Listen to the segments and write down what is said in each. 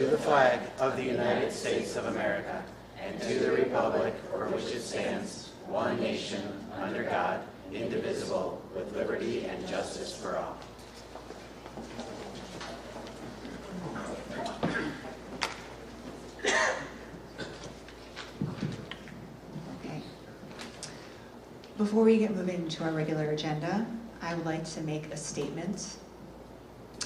To the flag of the United States of America, and to the republic for which it stands, one nation, under God, indivisible, with liberty and justice for all. Okay. Before we get moving to our regular agenda, I would like to make a statement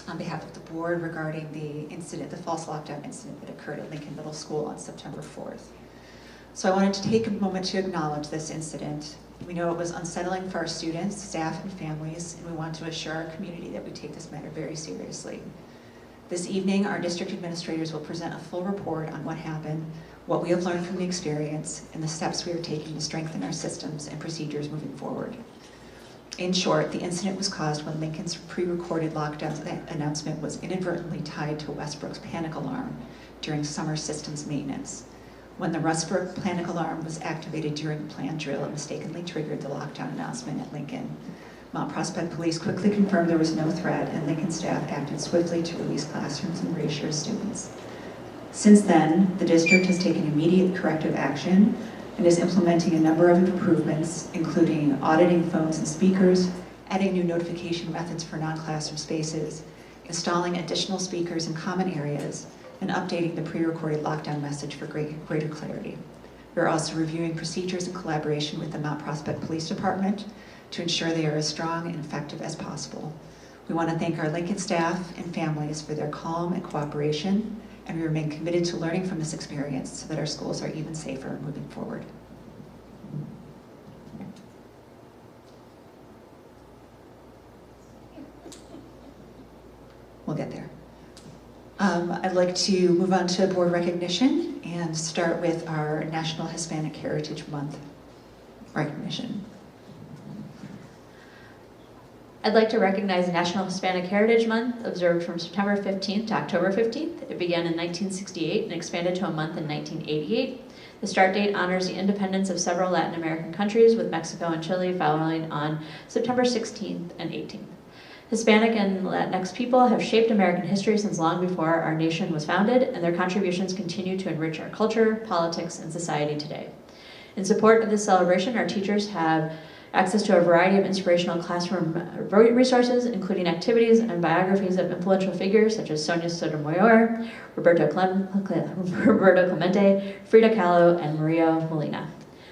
on behalf of the board regarding the incident, the false lockdown incident that occurred at Lincoln Middle School on September 4th. So I wanted to take a moment to acknowledge this incident. We know it was unsettling for our students, staff, and families, and we want to assure our community that we take this matter very seriously. This evening, our district administrators will present a full report on what happened, what we have learned from the experience, and the steps we are taking to strengthen our systems and procedures moving forward. In short, the incident was caused when Lincoln's pre-recorded lockdown announcement was inadvertently tied to Westbrook's panic alarm during summer systems maintenance. When the Westbrook panic alarm was activated during a planned drill, it mistakenly triggered the lockdown announcement at Lincoln. Mount Prospect Police quickly confirmed there was no threat, and Lincoln staff acted swiftly to release classrooms and reassure students. Since then, the district has taken immediate corrective action and is implementing a number of improvements, including auditing phones and speakers, adding new notification methods for non-classroom spaces, installing additional speakers in common areas, and updating the pre-recorded lockdown message for greater clarity. We're also reviewing procedures in collaboration with the Mount Prospect Police Department to ensure they are as strong and effective as possible. We want to thank our Lincoln staff and families for their calm and cooperation, and we remain committed to learning from this experience so that our schools are even safer moving forward. We'll get there. I'd like to move on to board recognition and start with our National Hispanic Heritage Month recognition. I'd like to recognize National Hispanic Heritage Month, observed from September 15th to October 15th. It began in 1968 and expanded to a month in 1988. The start date honors the independence of several Latin American countries, with Mexico and Chile following on September 16th and 18th. Hispanic and Latinx people have shaped American history since long before our nation was founded, and their contributions continue to enrich our culture, politics, and society today. In support of this celebration, our teachers have access to a variety of inspirational classroom resources, including activities and biographies of influential figures such as Sonia Sotomayor, Roberto Clemente, Frida Kahlo, and Maria Molina.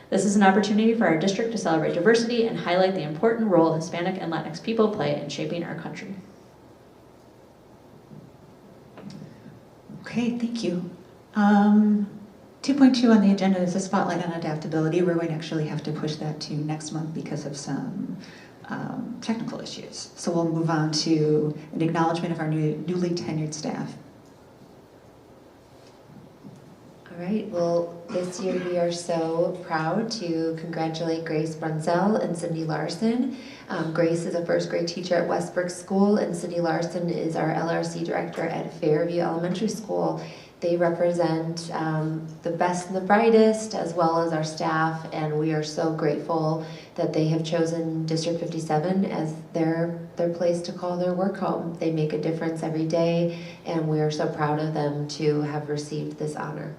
This is an opportunity for our district to celebrate diversity and highlight the important role Hispanic and Latinx people play in shaping our country. Okay, thank you. 2.2 on the agenda is a spotlight on adaptability. We're going to actually have to push that to next month because of some technical issues. So we'll move on to an acknowledgement of our newly tenured staff. All right, well, this year we are so proud to congratulate Grace Brunzell and Cindy Larson. Grace is a first grade teacher at Westbrook School, and Cindy Larson is our LRC director at Fairview Elementary School. They represent the best and the brightest, as well as our staff, and we are so grateful that they have chosen District 57 as their place to call their work home. They make a difference every day, and we are so proud of them to have received this honor.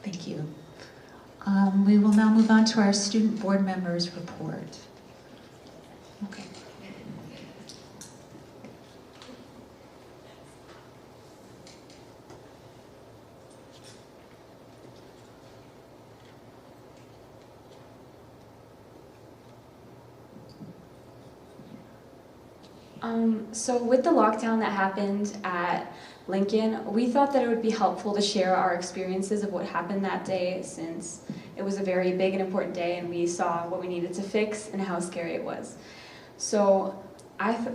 Thank you. We will now move on to our student board members report. Okay. So with the lockdown that happened at Lincoln, we thought that it would be helpful to share our experiences of what happened that day, since it was a very big and important day and we saw what we needed to fix and how scary it was. So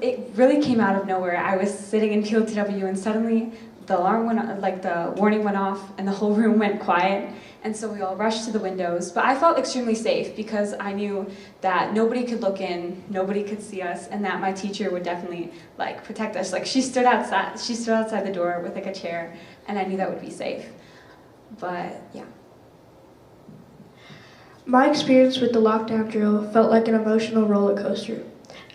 it really came out of nowhere. I was sitting in POTW and suddenly the alarm went, like the warning went off and the whole room went quiet. And so we all rushed to the windows, but I felt extremely safe because I knew that nobody could look in, nobody could see us, and that my teacher would definitely like protect us. Like she stood outside the door with like a chair, and I knew that would be safe. But yeah. My experience with the lockdown drill felt like an emotional roller coaster.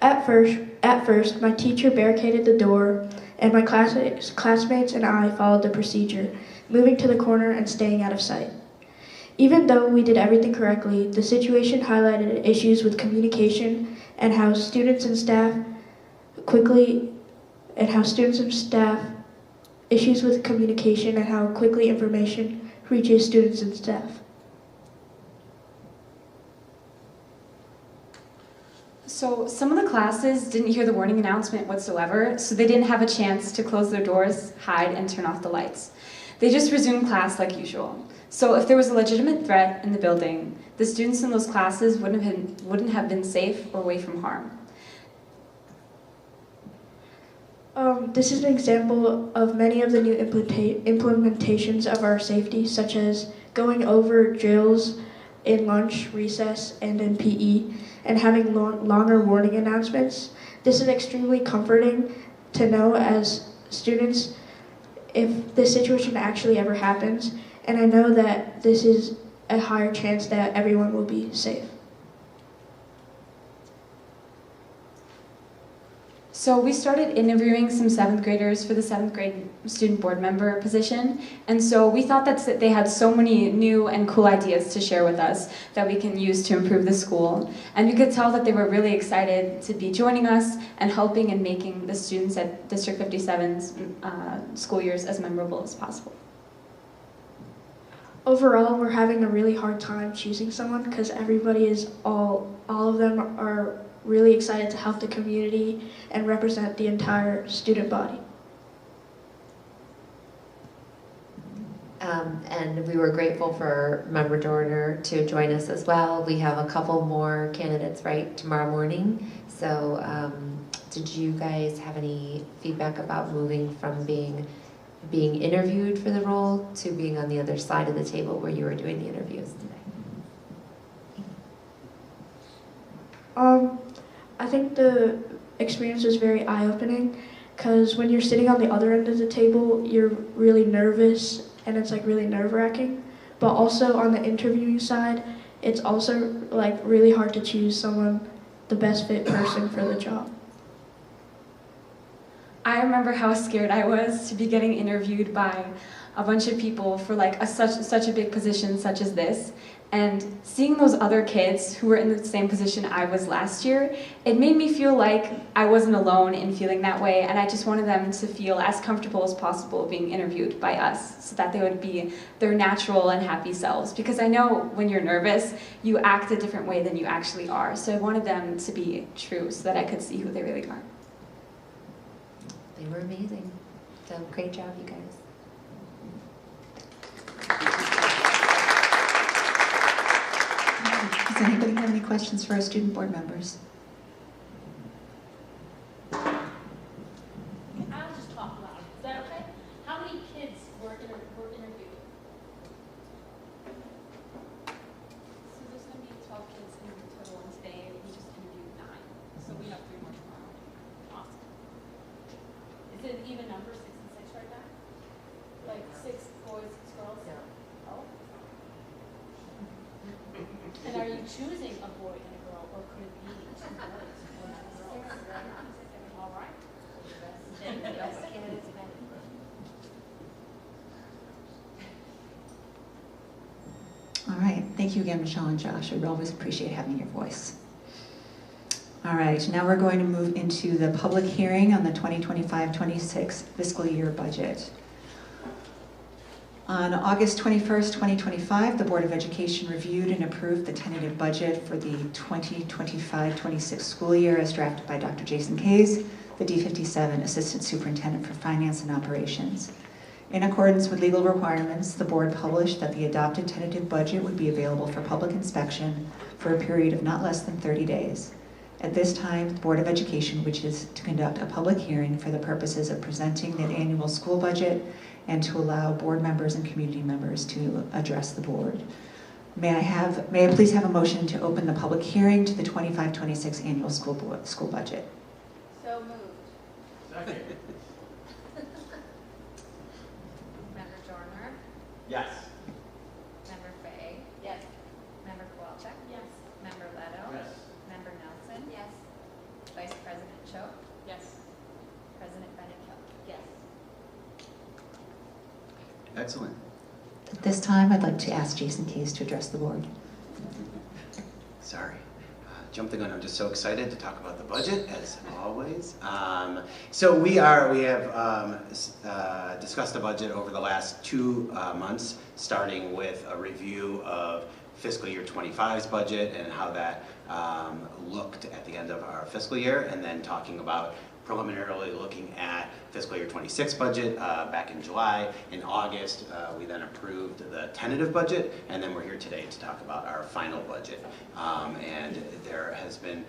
At first, my teacher barricaded the door, and my classmates and I followed the procedure, moving to the corner and staying out of sight. Even though we did everything correctly, the situation highlighted issues with communication and how students and staff issues with communication and how quickly information reaches students and staff. So some of the classes didn't hear the warning announcement whatsoever, so they didn't have a chance to close their doors, hide, and turn off the lights. They just resumed class like usual. So if there was a legitimate threat in the building, the students in those classes wouldn't have been safe or away from harm. This is an example of many of the new implementations of our safety, such as going over drills in lunch, recess, and in PE, and having longer warning announcements. This is extremely comforting to know as students if this situation actually ever happens, and I know that this is a higher chance that everyone will be safe. So we started interviewing some 7th graders for the 7th grade student board member position, and so we thought that they had so many new and cool ideas to share with us that we can use to improve the school. And we could tell that they were really excited to be joining us and helping and making the students at District 57's school years as memorable as possible. Overall, we're having a really hard time choosing someone because everybody is all of them are really excited to help the community and represent the entire student body. And we were grateful for Member Dorner to join us as well. We have a couple more candidates, right, tomorrow morning. So did you guys have any feedback about moving from being interviewed for the role to being on the other side of the table where you were doing the interviews today? I think the experience was very eye-opening because when you're sitting on the other end of the table, you're really nervous and it's like really nerve-wracking. But also on the interviewing side, it's also like really hard to choose someone, the best fit person for the job. I remember how scared I was to be getting interviewed by a bunch of people for like such a big position such as this. And seeing those other kids who were in the same position I was last year, it made me feel like I wasn't alone in feeling that way, and I just wanted them to feel as comfortable as possible being interviewed by us so that they would be their natural and happy selves. Because I know when you're nervous, you act a different way than you actually are. So I wanted them to be true so that I could see who they really are. They were amazing. So great job, you guys. Does anybody have any questions for our student board members? I'll just talk loud. Is that okay? How many kids were interviewed? So there's going to be 12 kids in total, and today we just interviewed 9. So we have 3 more tomorrow. Awesome. Is it an even number, 6 and 6 right now? Like 6 boys, 6 girls? Yeah. Oh. And are you choosing a boy and a girl, or could it be 2 boys or 2 girls? All right. Thank you. All right, thank you again, Michelle and Josh. We always appreciate having your voice. All right, now we're going to move into the public hearing on the 2025-26 fiscal year budget. On August 21st, 2025, the Board of Education reviewed and approved the tentative budget for the 2025-26 school year as drafted by Dr. Jason Kays, the D57 Assistant Superintendent for Finance and Operations. In accordance with legal requirements, the board published that the adopted tentative budget would be available for public inspection for a period of not less than 30 days. At this time, the Board of Education wishes to conduct a public hearing for the purposes of presenting the annual school budget and to allow board members and community members to address the board. May I please have a motion to open the public hearing to the 25-26 annual school budget? So moved. Second. Member Dormer, Yes. Member Fay, Yes. Member Kowalczyk, Vice President Cho, Yes. President Bennett Hill. Yes. Excellent. At this time, I'd like to ask Jason Case to address the board. Sorry. Jumped the gun. I'm just so excited to talk about the budget, as always. So we have discussed the budget over the last 2 months, starting with a review of fiscal year 25's budget and how that looked at the end of our fiscal year, and then talking about preliminarily looking at fiscal year 26 budget back in July. In August, we then approved the tentative budget, and then we're here today to talk about our final budget. And there has been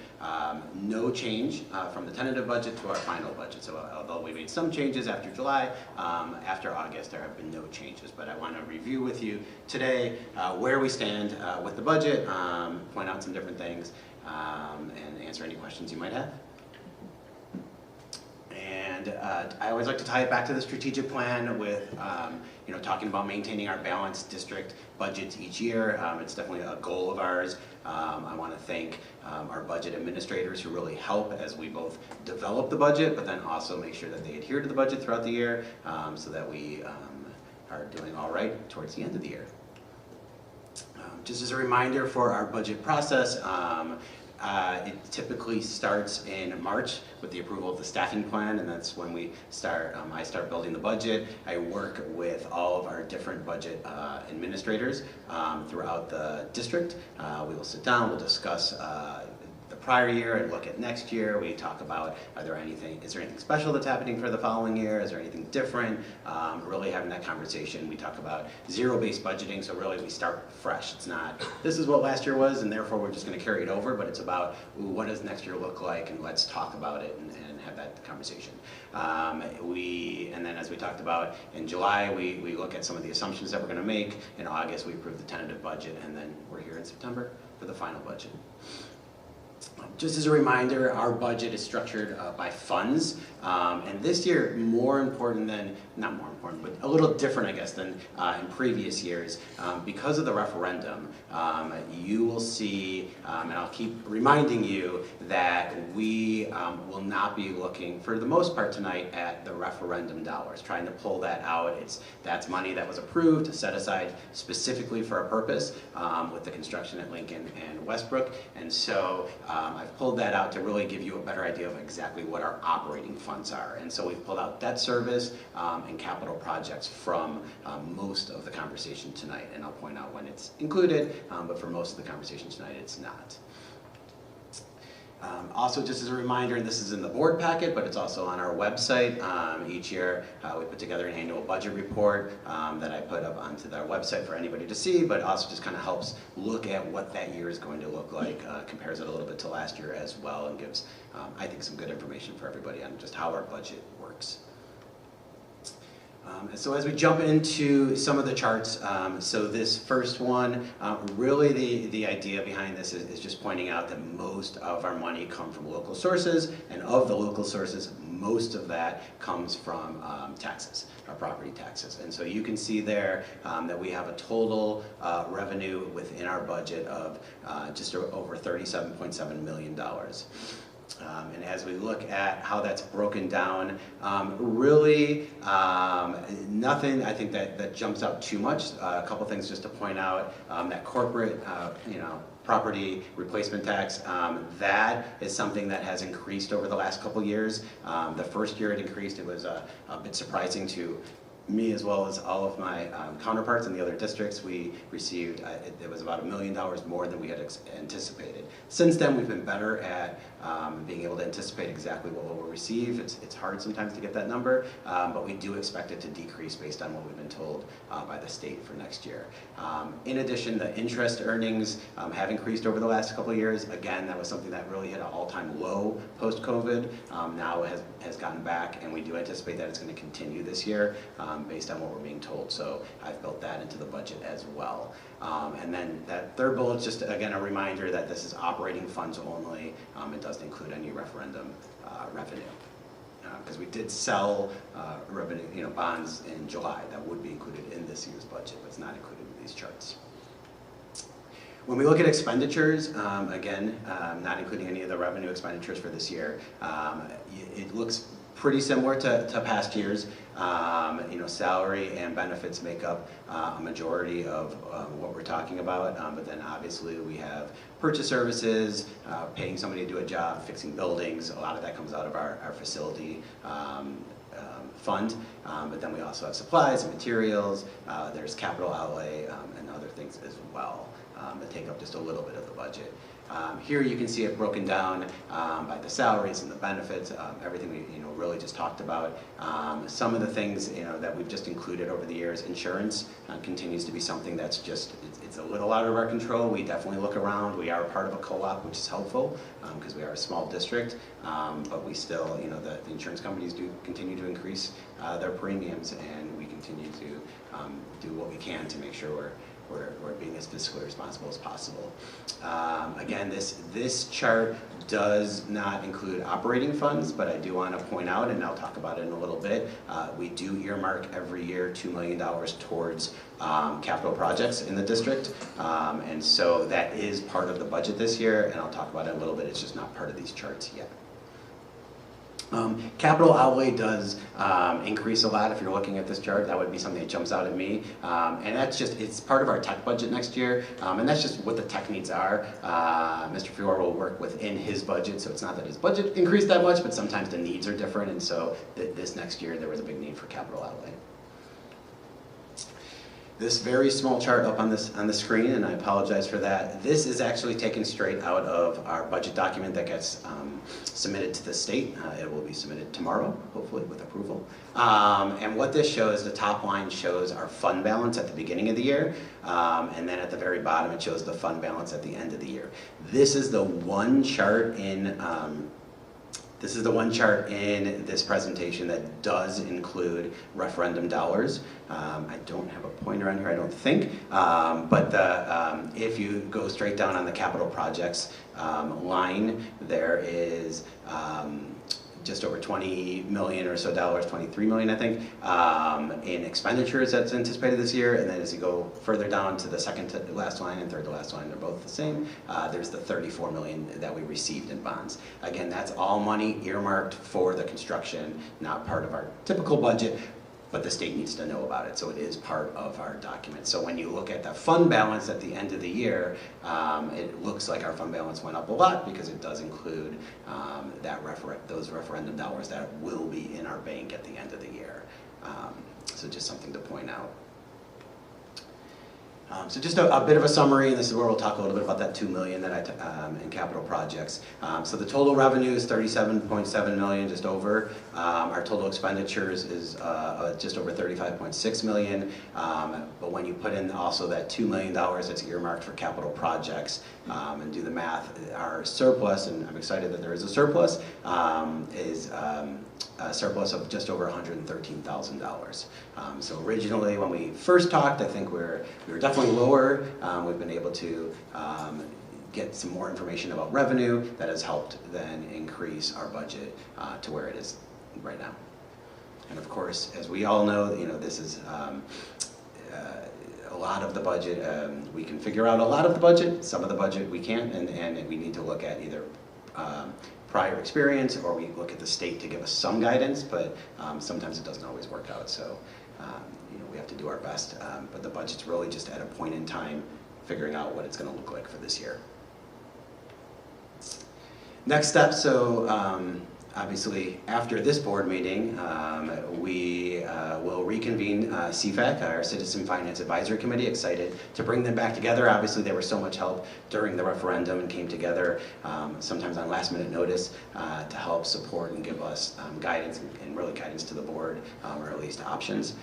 no change from the tentative budget to our final budget. So although we made some changes after July, after August there have been no changes. But I want to review with you today where we stand with the budget, point out some different things, and answer any questions you might have. And I always like to tie it back to the strategic plan with, talking about maintaining our balanced district budgets each year. It's definitely a goal of ours. I want to thank our budget administrators who really help as we both develop the budget, but then also make sure that they adhere to the budget throughout the year so that we are doing all right towards the end of the year. Just as a reminder for our budget process, it typically starts in March with the approval of the staffing plan, and that's when we start. I start building the budget. I work with all of our different budget administrators throughout the district. We will sit down, we'll discuss the prior year and look at next year. We talk about, is there anything special that's happening for the following year? Is there anything different? Really having that conversation. We talk about zero-based budgeting, so really we start fresh. It's not, this is what last year was, and therefore we're just going to carry it over, but it's about, what does next year look like, and let's talk about it and have that conversation. And then as we talked about in July, we look at some of the assumptions that we're going to make. In August, we approve the tentative budget, and then we're here in September for the final budget. Just as a reminder, our budget is structured by funds, and this year more important than, not more important, but a little different I guess than in previous years. Because of the referendum, you will see, and I'll keep reminding you that we will not be looking, for the most part tonight, at the referendum dollars, trying to pull that out. That's money that was approved, set aside specifically for a purpose with the construction at Lincoln and Westbrook, and so I've pulled that out to really give you a better idea of exactly what our operating funds are. And so we've pulled out debt service and capital projects from most of the conversation tonight. And I'll point out when it's included, but for most of the conversation tonight, it's not. Also, just as a reminder, and this is in the board packet, but it's also on our website. Each year, we put together an annual budget report that I put up onto their website for anybody to see, but also just kind of helps look at what that year is going to look like, compares it a little bit to last year as well, and gives, I think, some good information for everybody on just how our budget works. So as we jump into some of the charts, so this first one, really the idea behind this is just pointing out that most of our money come from local sources, and of the local sources, most of that comes from taxes, our property taxes. And so you can see there that we have a total revenue within our budget of just over $37.7 million. And as we look at how that's broken down, really nothing I think that jumps out too much. A couple things just to point out, that corporate property replacement tax, that is something that has increased over the last couple years. The first year it increased, it was a bit surprising to me as well as all of my counterparts in the other districts. We received, it was about $1 million more than we had anticipated. Since then, we've been better at being able to anticipate exactly what we'll receive. It's hard sometimes to get that number, but we do expect it to decrease based on what we've been told by the state for next year. In addition, the interest earnings have increased over the last couple of years. Again, that was something that really hit an all-time low post-COVID. Now it has gotten back, and we do anticipate that it's going to continue this year based on what we're being told. So I've built that into the budget as well. And then that third bullet is just, again, a reminder that this is operating funds only. It doesn't include any referendum revenue. Because we did sell revenue, bonds in July that would be included in this year's budget, but it's not included in these charts. When we look at expenditures, again, not including any of the revenue expenditures for this year, it looks pretty similar to past years. Salary and benefits make up a majority of what we're talking about, but then obviously we have purchase services, paying somebody to do a job, fixing buildings. A lot of that comes out of our facility fund, but then we also have supplies and materials. There's capital outlay and other things as well that take up just a little bit of the budget. Here you can see it broken down by the salaries and the benefits, everything we really just talked about. Some of the things that we've just included over the years, insurance continues to be something that's just, it's a little out of our control. We definitely look around. We are part of a co-op, which is helpful because we are a small district, but we still, the insurance companies do continue to increase their premiums, and we continue to do what we can to make sure we're being as fiscally responsible as possible. Again, this chart does not include operating funds, but I do want to point out, and I'll talk about it in a little bit, we do earmark every year $2 million towards capital projects in the district, and so that is part of the budget this year, and I'll talk about it a little bit. It's just not part of these charts yet. Capital outlay does increase a lot. If you're looking at this chart, that would be something that jumps out at me. And that's just, it's part of our tech budget next year. And that's just what the tech needs are. Mr. Fior will work within his budget, so it's not that his budget increased that much, but sometimes the needs are different. And so this next year, there was a big need for capital outlay. This very small chart up on the screen, and I apologize for that. This is actually taken straight out of our budget document that gets submitted to the state. It will be submitted tomorrow, hopefully with approval. And what this shows, the top line shows our fund balance at the beginning of the year, and then at the very bottom it shows the fund balance at the end of the year. This is the one chart in this presentation that does include referendum dollars. I don't have a pointer on here, I don't think, but if you go straight down on the capital projects line, there is just over $20 million or so dollars, $23 million I think, in expenditures that's anticipated this year. And then as you go further down to the second to last line and third to last line, they're both the same. There's the $34 million that we received in bonds. Again, that's all money earmarked for the construction, not part of our typical budget, but the state needs to know about it, so it is part of our document. So when you look at the fund balance at the end of the year, it looks like our fund balance went up a lot because it does include those referendum dollars that will be in our bank at the end of the year. So just something to point out. So just a bit of a summary, and this is where we'll talk a little bit about that $2 million that in capital projects. So the total revenue is $37.7 million, just over. Our total expenditures is just over $35.6 million. But when you put in also that $2 million that's earmarked for capital projects and do the math, our surplus, and I'm excited that there is a surplus, is a surplus of just over $113,000. So originally, when we first talked, I think we were definitely lower. We've been able to get some more information about revenue that has helped then increase our budget to where it is right now. And of course, as we all know, this is a lot of the budget. We can figure out a lot of the budget. Some of the budget we can't, and we need to look at either prior experience, or we look at the state to give us some guidance, but sometimes it doesn't always work out. So we have to do our best, but the budget's really just at a point in time figuring out what it's going to look like for this year. Next step, so obviously after this board meeting, we will reconvene CFAC, our Citizen Finance Advisory Committee. Excited to bring them back together. Obviously they were so much help during the referendum and came together sometimes on last minute notice to help support and give us guidance and really guidance to the board, or at least options.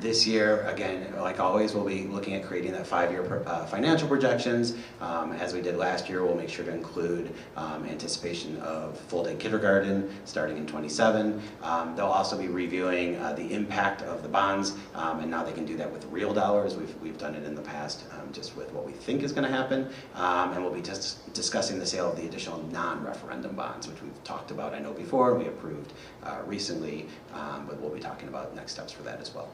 This year, again, like always, we'll be looking at creating that 5-year financial projections. As we did last year, we'll make sure to include anticipation of full-day kindergarten starting in 27. They'll also be reviewing the impact of the bonds, and now they can do that with real dollars. We've done it in the past just with what we think is going to happen, and we'll be just discussing the sale of the additional non-referendum bonds, which we've talked about, I know before, we approved recently, but we'll be talking about next steps for that as well.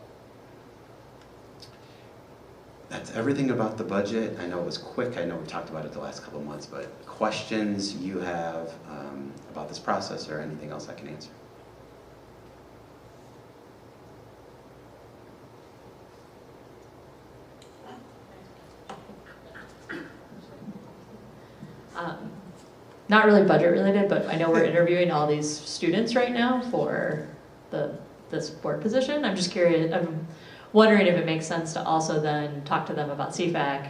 That's everything about the budget. I know it was quick. I know we talked about it the last couple of months, but questions you have about this process or anything else I can answer? Not really budget related, but I know we're interviewing all these students right now for this board position. I'm just curious, I'm wondering if it makes sense to also then talk to them about CFAC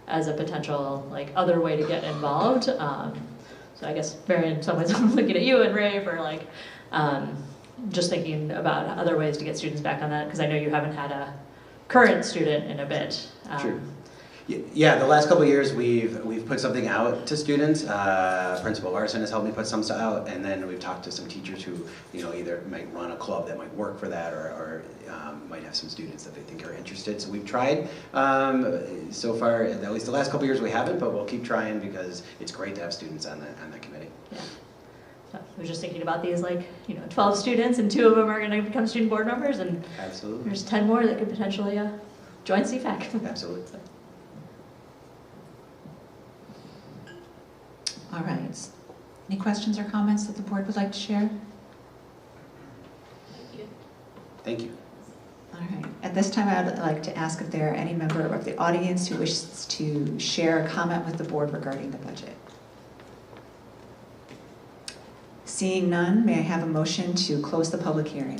as a potential like other way to get involved. So I guess Barry, in some ways I'm looking at you and Ray for like just thinking about other ways to get students back on that, because I know you haven't had a current student in a bit. Sure. Yeah, the last couple of years we've put something out to students. Principal Larson has helped me put some stuff out, and then we've talked to some teachers who, you know, either might run a club that might work for that, or might have some students that they think are interested. So we've tried. So far, at least the last couple of years we haven't, but we'll keep trying because it's great to have students on that committee. Yeah. So I was just thinking about these, like, you know, 12 students and 2 of them are going to become student board members, and Absolutely. there's 10 more that could potentially join CFAC. Absolutely. So. All right. Any questions or comments that the board would like to share? Thank you. All right. At this time, I would like to ask if there are any member of the audience who wishes to share a comment with the board regarding the budget. Seeing none, may I have a motion to close the public hearing?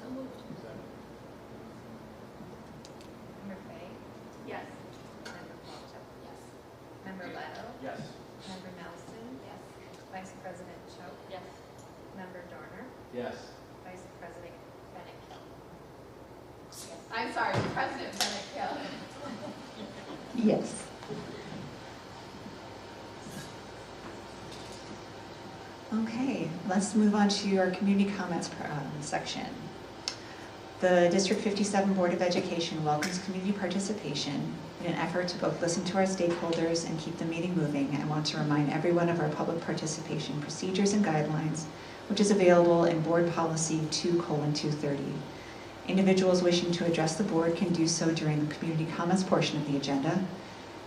So moved. Member Fay? Yes. Member Palchuk? Yes. Member Leto? Yes. Member Nelson? Yes. Vice President Choate? Yes. Member Dorner? Yes. Vice President Bennett Kill? Yes. I'm sorry, President Bennett Kill. Yes. Okay, let's move on to our community comments section. The District 57 Board of Education welcomes community participation. In an effort to both listen to our stakeholders and keep the meeting moving, I want to remind everyone of our public participation procedures and guidelines, which is available in Board Policy 2:230. Individuals wishing to address the board can do so during the community comments portion of the agenda.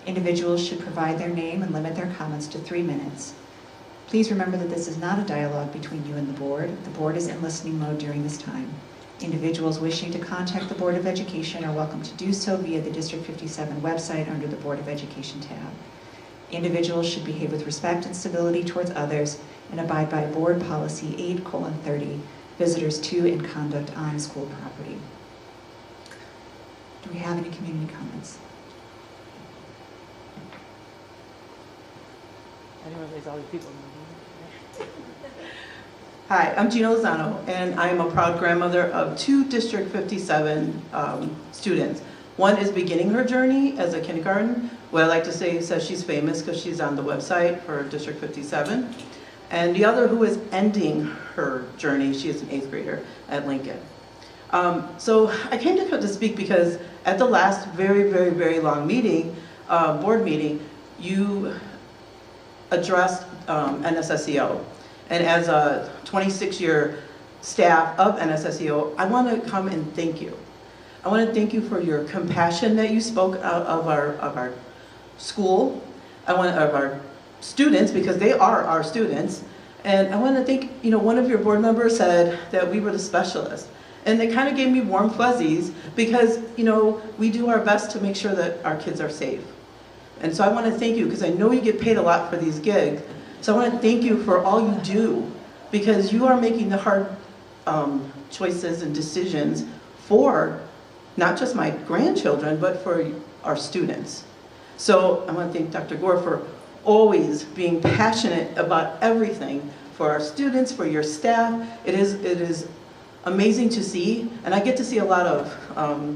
Individuals should provide their name and limit their comments to 3 minutes. Please remember that this is not a dialogue between you and the board. The board is in listening mode during this time. Individuals wishing to contact the Board of Education are welcome to do so via the District 57 website under the Board of Education tab. Individuals should behave with respect and civility towards others and abide by Board Policy 8:30, visitors to and conduct on school property. Do we have any community comments? I didn't realize all these people. Hi, I'm Gina Lozano, and I am a proud grandmother of 2 District 57 students. One is beginning her journey as a kindergarten. What I like to say says she's famous because she's on the website for District 57. And the other who is ending her journey, she is an 8th grader at Lincoln. So I came to speak because at the last very long meeting, board meeting, you addressed NSSEO. And as a 26-year staff of NSSEO, I want to come and thank you. I want to thank you for your compassion that you spoke out of our school, of our students, because they are our students. And I want to thank, you know, one of your board members said that we were the specialists. And it kind of gave me warm fuzzies because, you know, we do our best to make sure that our kids are safe. And so I want to thank you because I know you get paid a lot for these gigs. So I want to thank you for all you do because you are making the hard choices and decisions for not just my grandchildren, but for our students. So I want to thank Dr. Gore for always being passionate about everything for our students, for your staff. It is amazing to see, and I get to see a lot of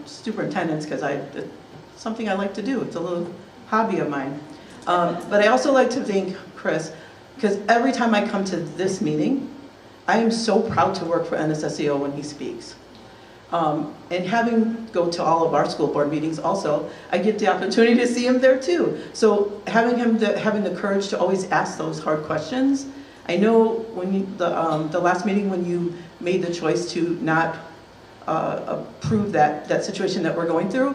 superintendents because it's something I like to do. It's a little hobby of mine. But I also like to thank Chris, because every time I come to this meeting, I am so proud to work for NSSEO when he speaks. And having go to all of our school board meetings also, I get the opportunity to see him there too. So having the courage to always ask those hard questions. I know when the last meeting when you made the choice to not approve that situation that we're going through,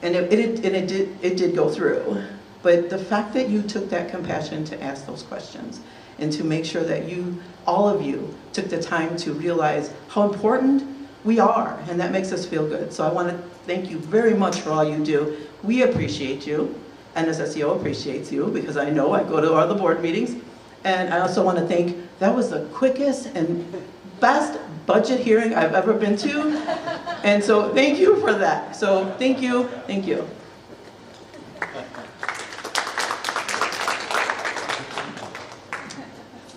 And it did go through. But the fact that you took that compassion to ask those questions and to make sure that all of you, took the time to realize how important we are, and that makes us feel good. So I want to thank you very much for all you do. We appreciate you, and as SEO appreciates you, because I know I go to all the board meetings. And I also want to thank, that was the quickest and best budget hearing I've ever been to. And so thank you for that. So thank you, thank you.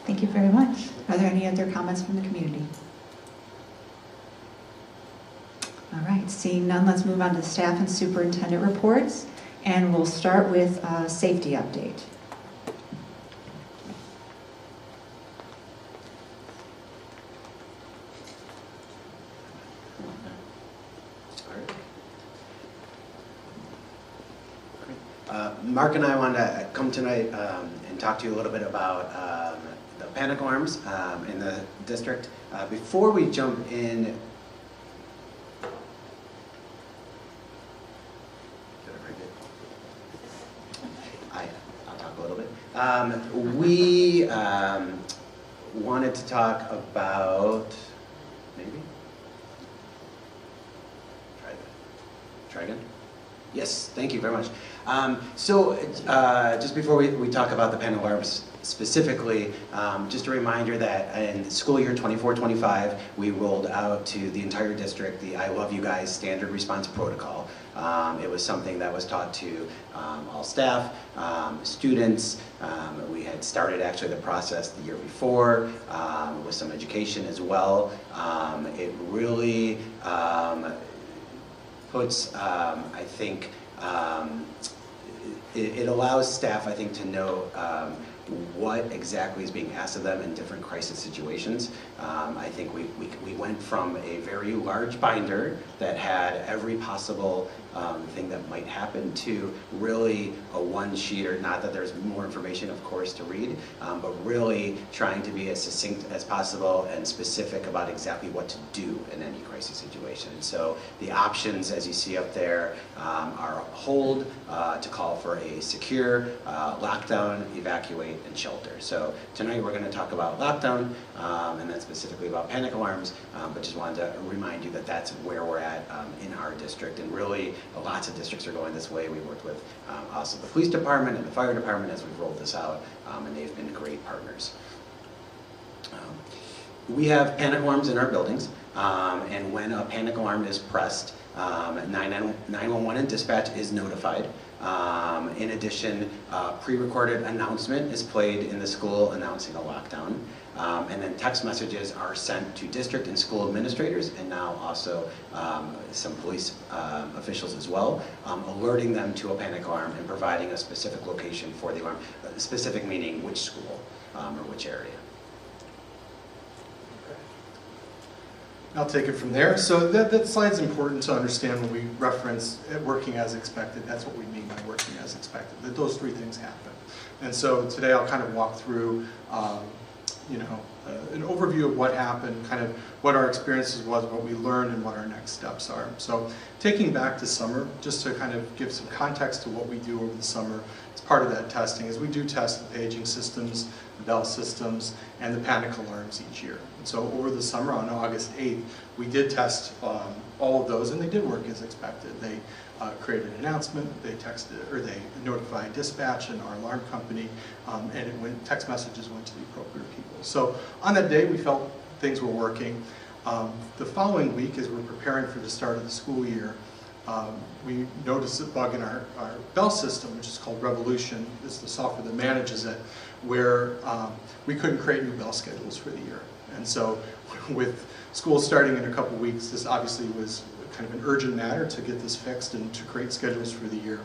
Thank you very much. Are there any other comments from the community? All right, seeing none, let's move on to the staff and superintendent reports. And we'll start with a safety update. Mark and I wanted to come tonight and talk to you a little bit about the panic alarms in the district. Before we jump in, I'll talk a little bit. We wanted to talk about, maybe? Try again? Yes, thank you very much. Just before we talk about the panic alarms specifically, just a reminder that in school year 24-25, we rolled out to the entire district the I Love You Guys standard response protocol. It was something that was taught to all staff, students. We had started actually the process the year before with some education as well. It really puts, I think, it allows staff, I think, to know what exactly is being asked of them in different crisis situations. I think we went from a very large binder that had every possible thing that might happen to really a one-sheeter, not that there's more information, of course, to read, but really trying to be as succinct as possible and specific about exactly what to do in any crisis situation. So the options, as you see up there, are hold, to call for a secure, lockdown, evacuate, and shelter. So tonight we're going to talk about lockdown, and then specifically about panic alarms, but just wanted to remind you that that's where we're at in our district, and really lots of districts are going this way. We worked with also the police department and the fire department as we've rolled this out, and they've been great partners. We have panic alarms in our buildings, and when a panic alarm is pressed, 911 and dispatch is notified. In addition, a pre-recorded announcement is played in the school announcing a lockdown. And then text messages are sent to district and school administrators, and now also some police officials as well, alerting them to a panic alarm and providing a specific location for the alarm, specific meaning which school or which area. I'll take it from there. So that slide's important to understand when we reference working as expected. That's what we mean by working as expected, that those three things happen. And so today I'll kind of walk through an overview of what happened, kind of what our experiences was, what we learned, and what our next steps are. So taking back to summer, just to kind of give some context to what we do over the summer, as part of that testing is we do test the paging systems, the bell systems, and the panic alarms each year. And so over the summer, on August 8th, we did test all of those, and they did work as expected. They created an announcement, they notified dispatch and our alarm company, and text messages went to the appropriate people. So on that day, we felt things were working. The following week, as we're preparing for the start of the school year, we noticed a bug in our bell system, which is called Revolution. It's the software that manages it, where we couldn't create new bell schedules for the year. And so with school starting in a couple weeks, this obviously was kind of an urgent matter to get this fixed and to create schedules for the year.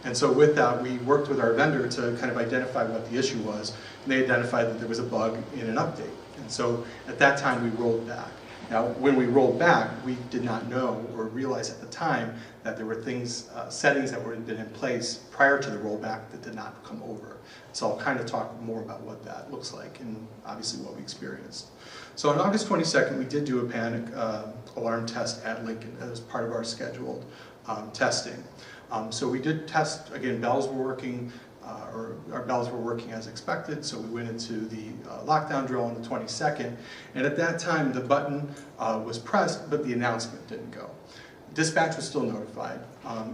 And so with that, we worked with our vendor to kind of identify what the issue was, and they identified that there was a bug in an update. And so at that time, we rolled back. Now, when we rolled back, we did not know or realize at the time that there were things, settings that had been in place prior to the rollback that did not come over. So I'll kind of talk more about what that looks like and obviously what we experienced. So on August 22nd, we did do a panic alarm test at Lincoln as part of our scheduled testing. So we did test, again, bells were working, or our bells were working as expected, so we went into the lockdown drill on the 22nd, and at that time the button was pressed, but the announcement didn't go. Dispatch was still notified,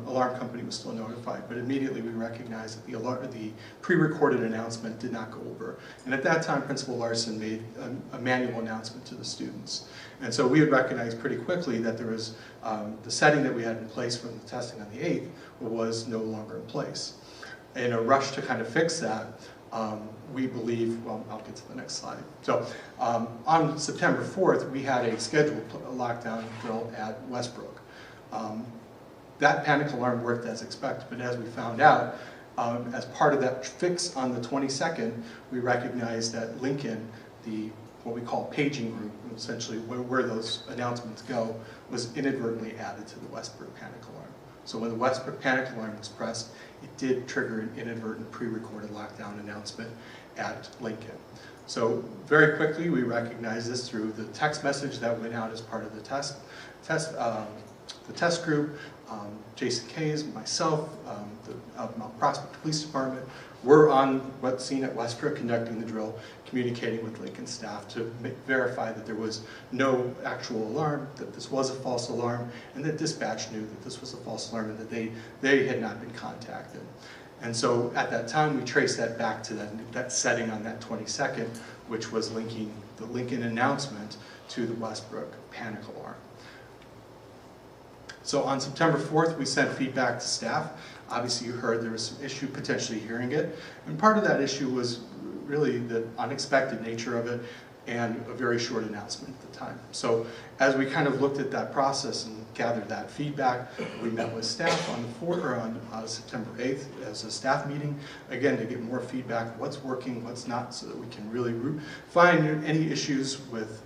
alarm company was still notified, but immediately we recognized that the pre-recorded announcement did not go over. And at that time, Principal Larson made a manual announcement to the students. And so we had recognized pretty quickly that there was, the setting that we had in place for the testing on the 8th was no longer in place. In a rush to kind of fix that, we believe, well, I'll get to the next slide. So on September 4th, we had a scheduled lockdown drill at Westbrook. That panic alarm worked as expected, but as we found out, as part of that fix on the 22nd, we recognized that Lincoln, what we call paging group, essentially where those announcements go, was inadvertently added to the Westbrook panic alarm. So when the Westbrook panic alarm was pressed, it did trigger an inadvertent pre-recorded lockdown announcement at Lincoln. So very quickly, we recognized this through the text message that went out as part of the test group. Jason Kays, myself, the Mount Prospect Police Department, were on what's scene at Westbrook conducting the drill, communicating with Lincoln staff to verify that there was no actual alarm, that this was a false alarm, and that dispatch knew that this was a false alarm and that they had not been contacted. And so at that time, we traced that back to that setting on that 22nd, which was linking the Lincoln announcement to the Westbrook panic alarm. So on September 4th, we sent feedback to staff. Obviously, you heard there was some issue potentially hearing it. And part of that issue was really the unexpected nature of it and a very short announcement at the time. So as we kind of looked at that process and gathered that feedback, we met with staff on September 8th as a staff meeting, again, to get more feedback, what's working, what's not, so that we can really find any issues with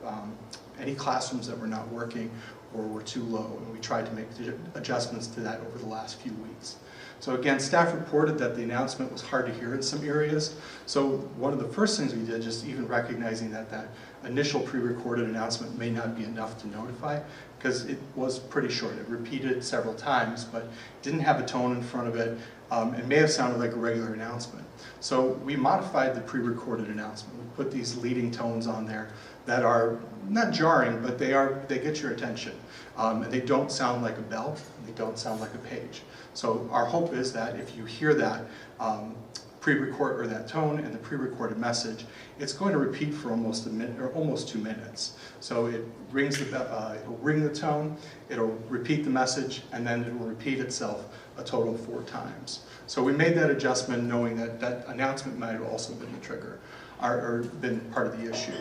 any classrooms that were not working or were too low, and we tried to make adjustments to that over the last few weeks. So again, staff reported that the announcement was hard to hear in some areas. So one of the first things we did, just even recognizing that that initial pre-recorded announcement may not be enough to notify, because it was pretty short. It repeated several times, but didn't have a tone in front of it. It may have sounded like a regular announcement. So we modified the pre-recorded announcement. We put these leading tones on there that are not jarring, but they get your attention. And they don't sound like a bell, they don't sound like a page. So our hope is that if you hear that pre-record or that tone and the pre-recorded message, it's going to repeat for almost a minute or almost 2 minutes. So it rings the bell, it'll ring the tone, it'll repeat the message, and then it will repeat itself a total of 4 times. So we made that adjustment knowing that that announcement might have also been the trigger or been part of the issue.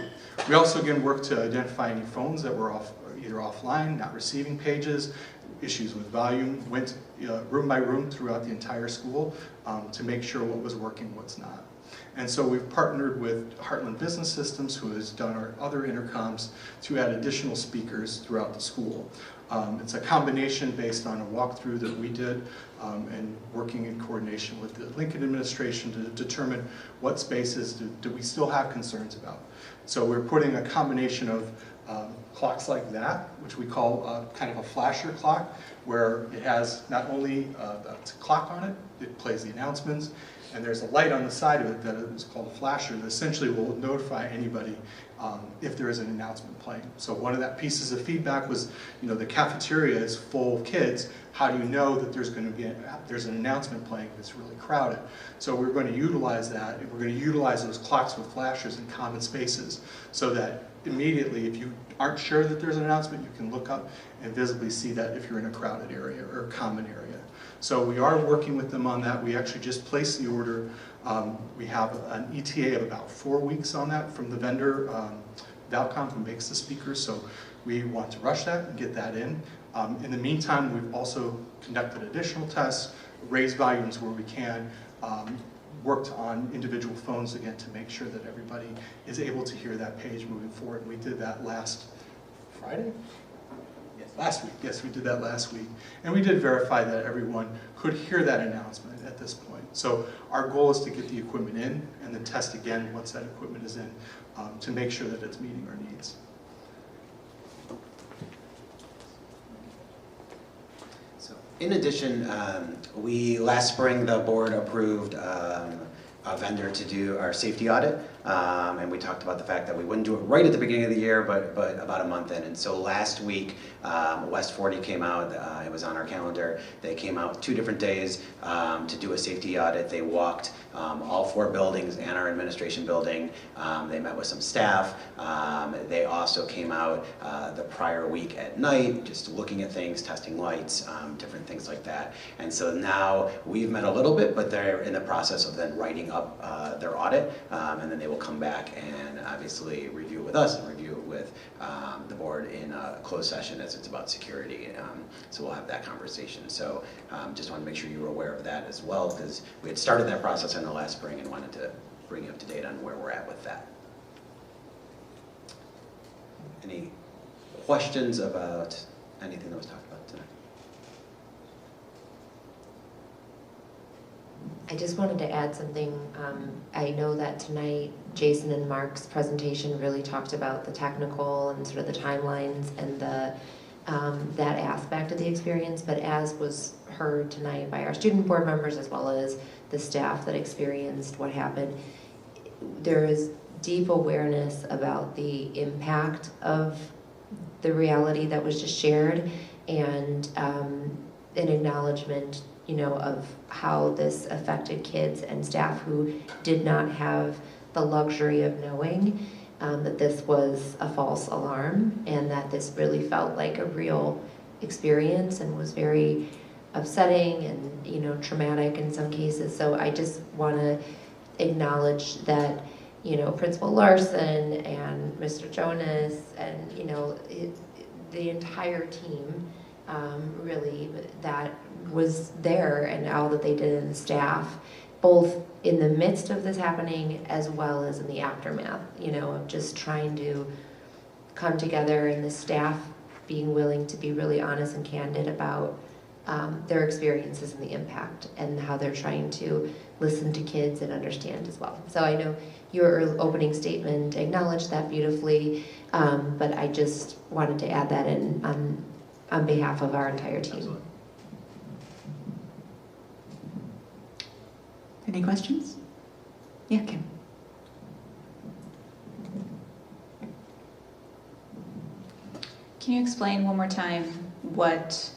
We also again worked to identify any phones that were either offline, not receiving pages, issues with volume, went room by room throughout the entire school to make sure what was working, what's not. And so we've partnered with Heartland Business Systems, who has done our other intercoms, to add additional speakers throughout the school. It's a combination based on a walkthrough that we did and working in coordination with the Lincoln administration to determine what spaces do we still have concerns about. So we're putting a combination of clocks like that, which we call kind of a flasher clock, where it has not only a clock on it, it plays the announcements, and there's a light on the side of it that is called a flasher that essentially will notify anybody if there is an announcement playing. So one of that pieces of feedback was, the cafeteria is full of kids. How do you know that there's an announcement playing that's really crowded? So we're going to utilize that, and we're going to utilize those clocks with flashers in common spaces so that immediately, if you aren't sure that there's an announcement, you can look up and visibly see that if you're in a crowded area or a common area. So we are working with them on that. We actually just placed the order. We have an ETA of about 4 weeks on that from the vendor, Valcom, who makes the speakers. So we want to rush that and get that in. In the meantime, we've also conducted additional tests, raised volumes where we can, worked on individual phones again to make sure that everybody is able to hear that page moving forward. We did that last Friday? Yes. Last week, yes, we did that last week. And we did verify that everyone could hear that announcement at this point. So our goal is to get the equipment in and then test again once that equipment is in to make sure that it's meeting our needs. So In addition, last spring, the board approved a vendor to do our safety audit. And we talked about the fact that we wouldn't do it right at the beginning of the year, but about a month in. And so last week, West 40 came out, it was on our calendar. They came out 2 different days to do a safety audit. They walked all 4 buildings and our administration building. They met with some staff. They also came out the prior week at night, just looking at things, testing lights, different things like that. And so now we've met a little bit, but they're in the process of then writing up their audit, and then they will come back and obviously review with us and review with the board in a closed session as it's about security. So we'll have that conversation. So just want to make sure you were aware of that as well, because we had started that process in the last spring and wanted to bring you up to date on where we're at with that. Any questions about anything that was talked about tonight? I just wanted to add something. I know that tonight Jason and Mark's presentation really talked about the technical and sort of the timelines and the that aspect of the experience, but as was heard tonight by our student board members as well as the staff that experienced what happened, there is deep awareness about the impact of the reality that was just shared, and an acknowledgement, you know, of how this affected kids and staff who did not have the luxury of knowing that this was a false alarm, and that this really felt like a real experience and was very upsetting and, you know, traumatic in some cases. So I just want to acknowledge that, you know, Principal Larson and Mr. Jonas and, you know, the entire team really that was there, and all that they did, and the staff, both in the midst of this happening as well as in the aftermath, you know, of just trying to come together, and the staff being willing to be really honest and candid about their experiences and the impact, and how they're trying to listen to kids and understand as well. So I know your opening statement acknowledged that beautifully, but I just wanted to add that in on behalf of our entire team. Absolutely. Any questions? Yeah, Kim. Can you explain one more time what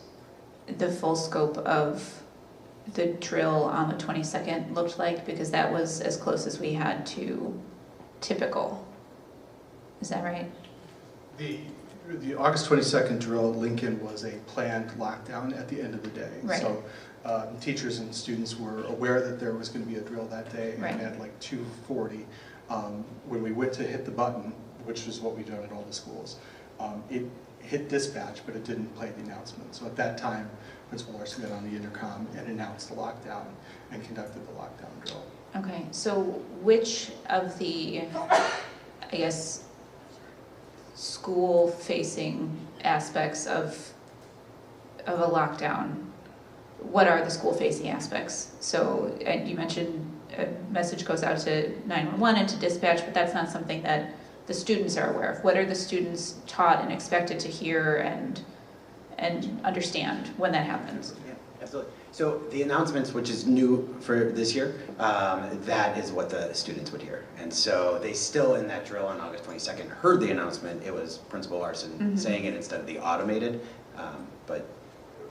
the full scope of the drill on the 22nd looked like? Because that was as close as we had to typical. Is that right? The August 22nd drill at Lincoln was a planned lockdown at the end of the day. Right. So teachers and students were aware that there was going to be a drill that day, Right. and at like 2:40, when we went to hit the button, which is what we've done at all the schools, it hit dispatch, but it didn't play the announcement. So at that time, Principal Larson got on the intercom and announced the lockdown and conducted the lockdown drill. Okay, so which of the, I guess, school-facing aspects of a lockdown, what are the school-facing aspects? So you mentioned a message goes out to 911 and to dispatch, but that's not something that the students are aware of. What are the students taught and expected to hear and understand when that happens? Yeah, absolutely. So the announcements, which is new for this year, that is what the students would hear. And so they still, in that drill on August 22nd, heard the announcement. It was Principal Larson saying it instead of the automated. But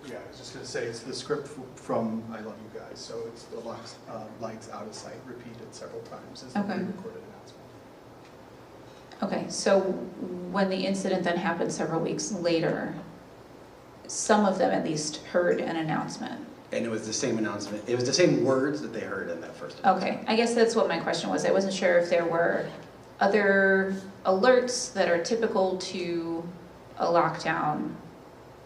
Yeah, I was just going to say, it's the script from I Love You Guys, so it's the lights out of sight repeated several times as the Okay. pre-recorded announcement. Okay, so when the incident then happened several weeks later, some of them at least heard an announcement. and it was the same announcement. It was the same words that they heard in that first announcement. Okay, I guess that's what my question was. I wasn't sure if there were other alerts that are typical to a lockdown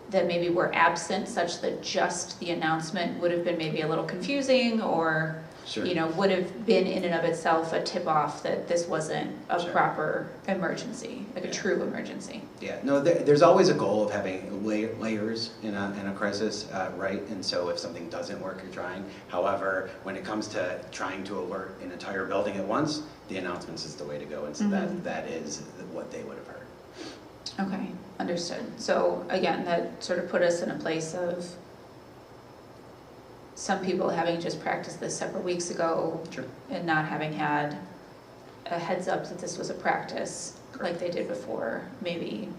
that maybe were absent, such that just the announcement would have been maybe a little confusing, or Sure. you know, would have been in and of itself a tip-off that this wasn't a Sure. proper emergency, like a Yeah. true emergency. Yeah, no, there's always a goal of having layers in a crisis, right? And so if something doesn't work, you're trying. However, when it comes to trying to alert an entire building at once, the announcements is the way to go. And so that is what they would have heard. Okay, understood. So again, that sort of put us in a place of some people having just practiced this several weeks ago Sure. and not having had a heads up that this was a practice like they did before, maybe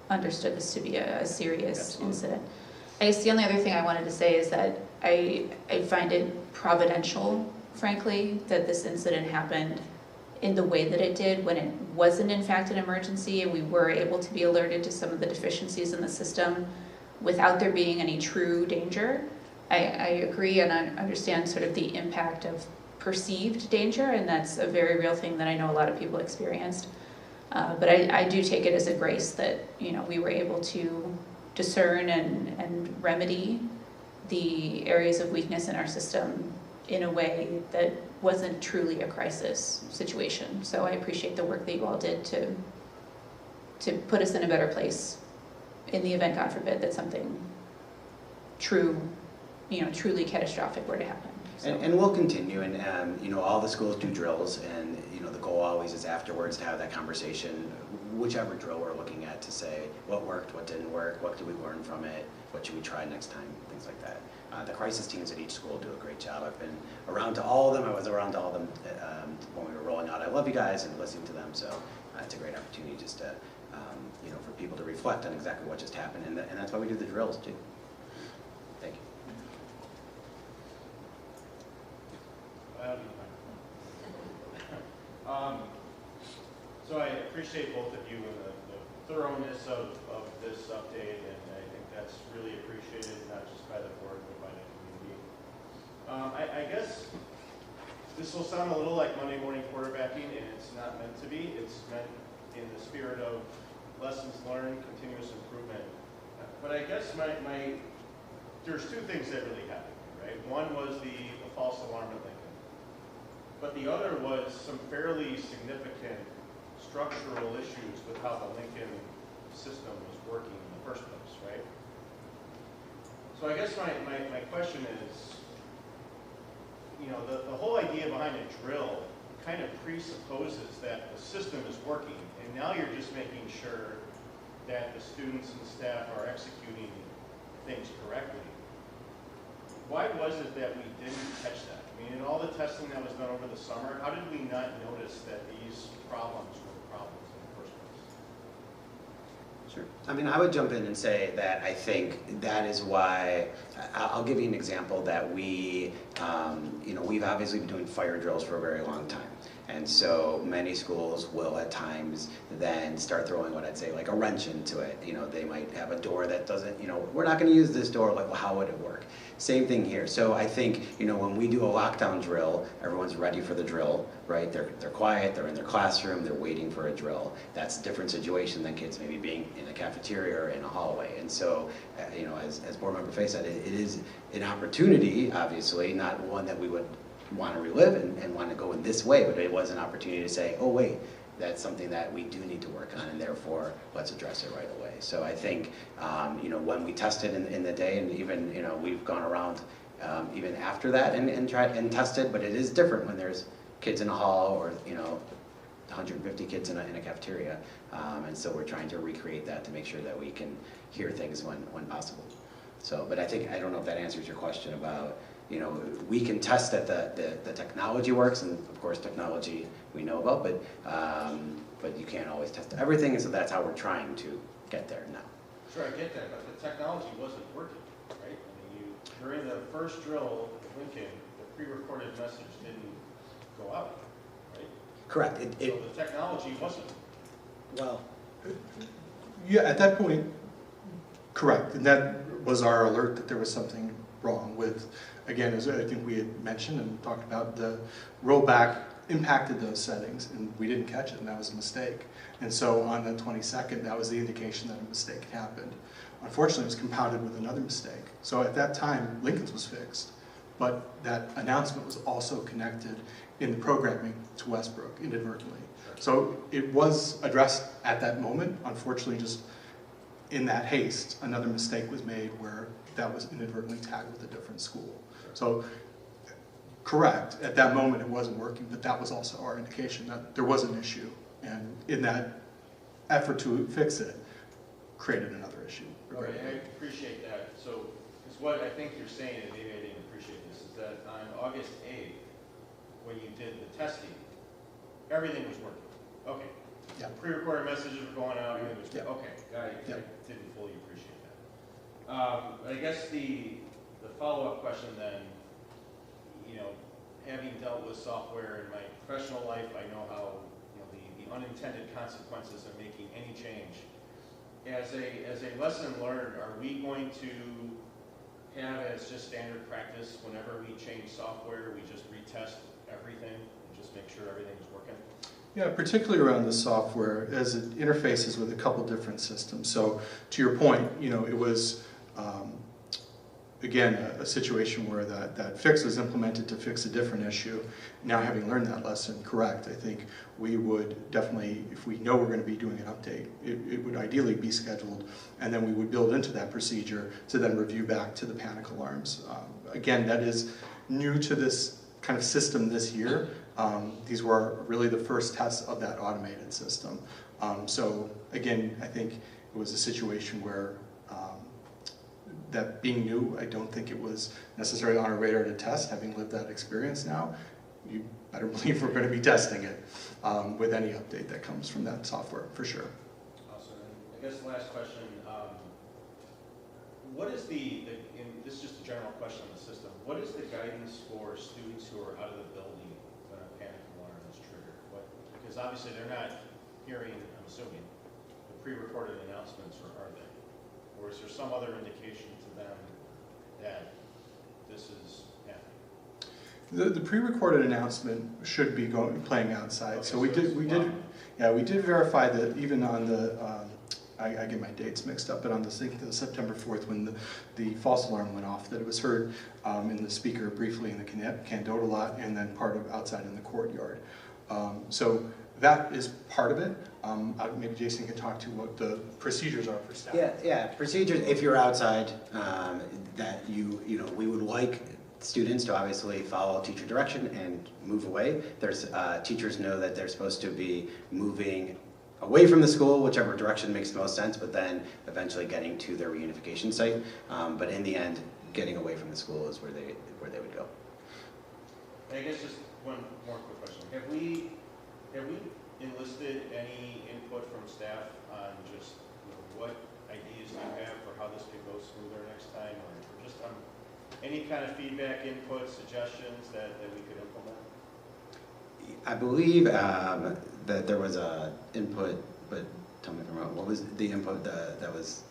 understood this to be a serious Absolutely. incident. I guess the only other thing I wanted to say is that I find it providential, frankly, that this incident happened in the way that it did when it wasn't in fact an emergency and we were able to be alerted to some of the deficiencies in the system without there being any true danger. I agree and I understand sort of the impact of perceived danger, and that's a very real thing that I know a lot of people experienced. But I do take it as a grace that, you know, we were able to discern and remedy the areas of weakness in our system in a way that wasn't truly a crisis situation. So I appreciate the work that you all did to put us in a better place in the event, God forbid, that something truly catastrophic were to happen. So. And we'll continue, and you know, all the schools do drills, and you know, the goal always is afterwards to have that conversation, whichever drill we're looking at, to say what worked, what didn't work, what did we learn from it, what should we try next time, things like that. The crisis teams at each school do a great job. I've been around to all of them. I was around to all of them when we were rolling out. I love you guys and listening to them, so it's a great opportunity just to, you know, for people to reflect on exactly what just happened, and that's why we do the drills too. Thank you. So I appreciate both of you and the thoroughness of this update, and I think that's really appreciated, not just by the board, but by the community. I guess this will sound a little like Monday morning quarterbacking, and it's not meant to be. It's meant in the spirit of lessons learned, continuous improvement. But I guess there's two things that really happened, right? One was the false alarm at Lincoln. But the other was some fairly significant structural issues with how the Lincoln system was working in the first place, right? So I guess my question is, you know, the whole idea behind a drill kind of presupposes that the system is working, and now you're just making sure that the students and staff are executing things correctly. Why was it that we didn't catch that? I mean, in all the testing that was done over the summer, how did we not notice that these problems were problems in the first place? Sure. I mean, I would jump in and say that I think that is why, I'll give you an example that we, you know, we've obviously been doing fire drills for a very long time. And so many schools will at times then start throwing what I'd say like a wrench into it. You know, they might have a door that doesn't, you know, we're not going to use this door, like, well, how would it work? Same thing here. So I think, you know, when we do a lockdown drill, everyone's ready for the drill, right? They're quiet, they're in their classroom, they're waiting for a drill. That's a different situation than kids maybe being in a cafeteria or in a hallway. And so, you know, as Board Member Fay said, it is an opportunity, obviously, not one that we would want to relive and want to go in this way, but it was an opportunity to say, oh wait, that's something that we do need to work on, and therefore let's address it right away. So I think, you know, when we tested in the day, and even, you know, we've gone around even after that and tried and tested, but it is different when there's kids in a hall or, you know, 150 kids in a cafeteria, and so we're trying to recreate that to make sure that we can hear things when possible. So, but I think, I don't know if that answers your question about, you know, we can test that the technology works, and of course technology we know about, but you can't always test everything, and so that's how we're trying to get there now. Sure, I get that, but the technology wasn't working, right? I mean, during the first drill at Lincoln, the pre-recorded message didn't go out, right? Correct. So the technology wasn't. Well, Yeah, at that point, correct. And that was our alert that there was something wrong with, again, as I think we had mentioned and talked about, the rollback impacted those settings, and we didn't catch it, and that was a mistake. And so on the 22nd, that was the indication that a mistake had happened. Unfortunately, it was compounded with another mistake. So at that time, Lincoln's was fixed, but that announcement was also connected in the programming to Westbrook inadvertently. So it was addressed at that moment. Unfortunately, just in that haste, another mistake was made where that was inadvertently tagged with a different school. So, correct, at that moment it wasn't working, but that was also our indication that there was an issue. And in that effort to fix it, created another issue. Right, I appreciate that. So, because what I think you're saying, and maybe I didn't appreciate this, is that on August 8th, when you did the testing, everything was working. Okay. Yeah. Pre-recorded messages were going out, everything was, Yeah. okay. I Yeah. didn't fully appreciate that. I guess the follow-up question then, you know, having dealt with software in my professional life, I know how, you know, the unintended consequences of making any change. As a lesson learned, are we going to have as just standard practice whenever we change software, we just retest everything and just make sure everything is working? Yeah, particularly around the software as it interfaces with a couple different systems. So to your point, you know, it was, again, a situation where that fix was implemented to fix a different issue. Now having learned that lesson, correct, I think we would definitely, if we know we're going to be doing an update, it would ideally be scheduled, and then we would build into that procedure to then review back to the panic alarms. Again, that is new to this kind of system this year. These were really the first tests of that automated system. So again, I think it was a situation where that being new, I don't think it was necessarily on our radar to test. Having lived that experience now, you better believe we're going to be testing it with any update that comes from that software, for sure. Awesome. And I guess the last question, what is and this is just a general question on the system, what is the guidance for students who are out of the building when a panic alarm is triggered? Because obviously they're not hearing, I'm assuming, the pre-recorded announcements, or are they? Or is there some other indication to them that this is happening? The pre-recorded announcement should be playing outside. Okay, so we did verify that even on the, I get my dates mixed up, but on the September 4th when the false alarm went off, that it was heard in the speaker briefly in the Candota lot and then part of outside in the courtyard. So that is part of it. Maybe Jason can talk to what the procedures are for staff. Yeah, procedures, if you're outside, that we would like students to obviously follow teacher direction and move away. There's, teachers know that they're supposed to be moving away from the school, whichever direction makes the most sense, but then eventually getting to their reunification site. But in the end, getting away from the school is where they would go. I guess just one more quick question. Have we enlisted any input from staff on just what ideas you have for how this could go smoother next time, or just any kind of feedback, input, suggestions that we could implement? I believe that there was a input, but tell me if I'm wrong. What was the input that was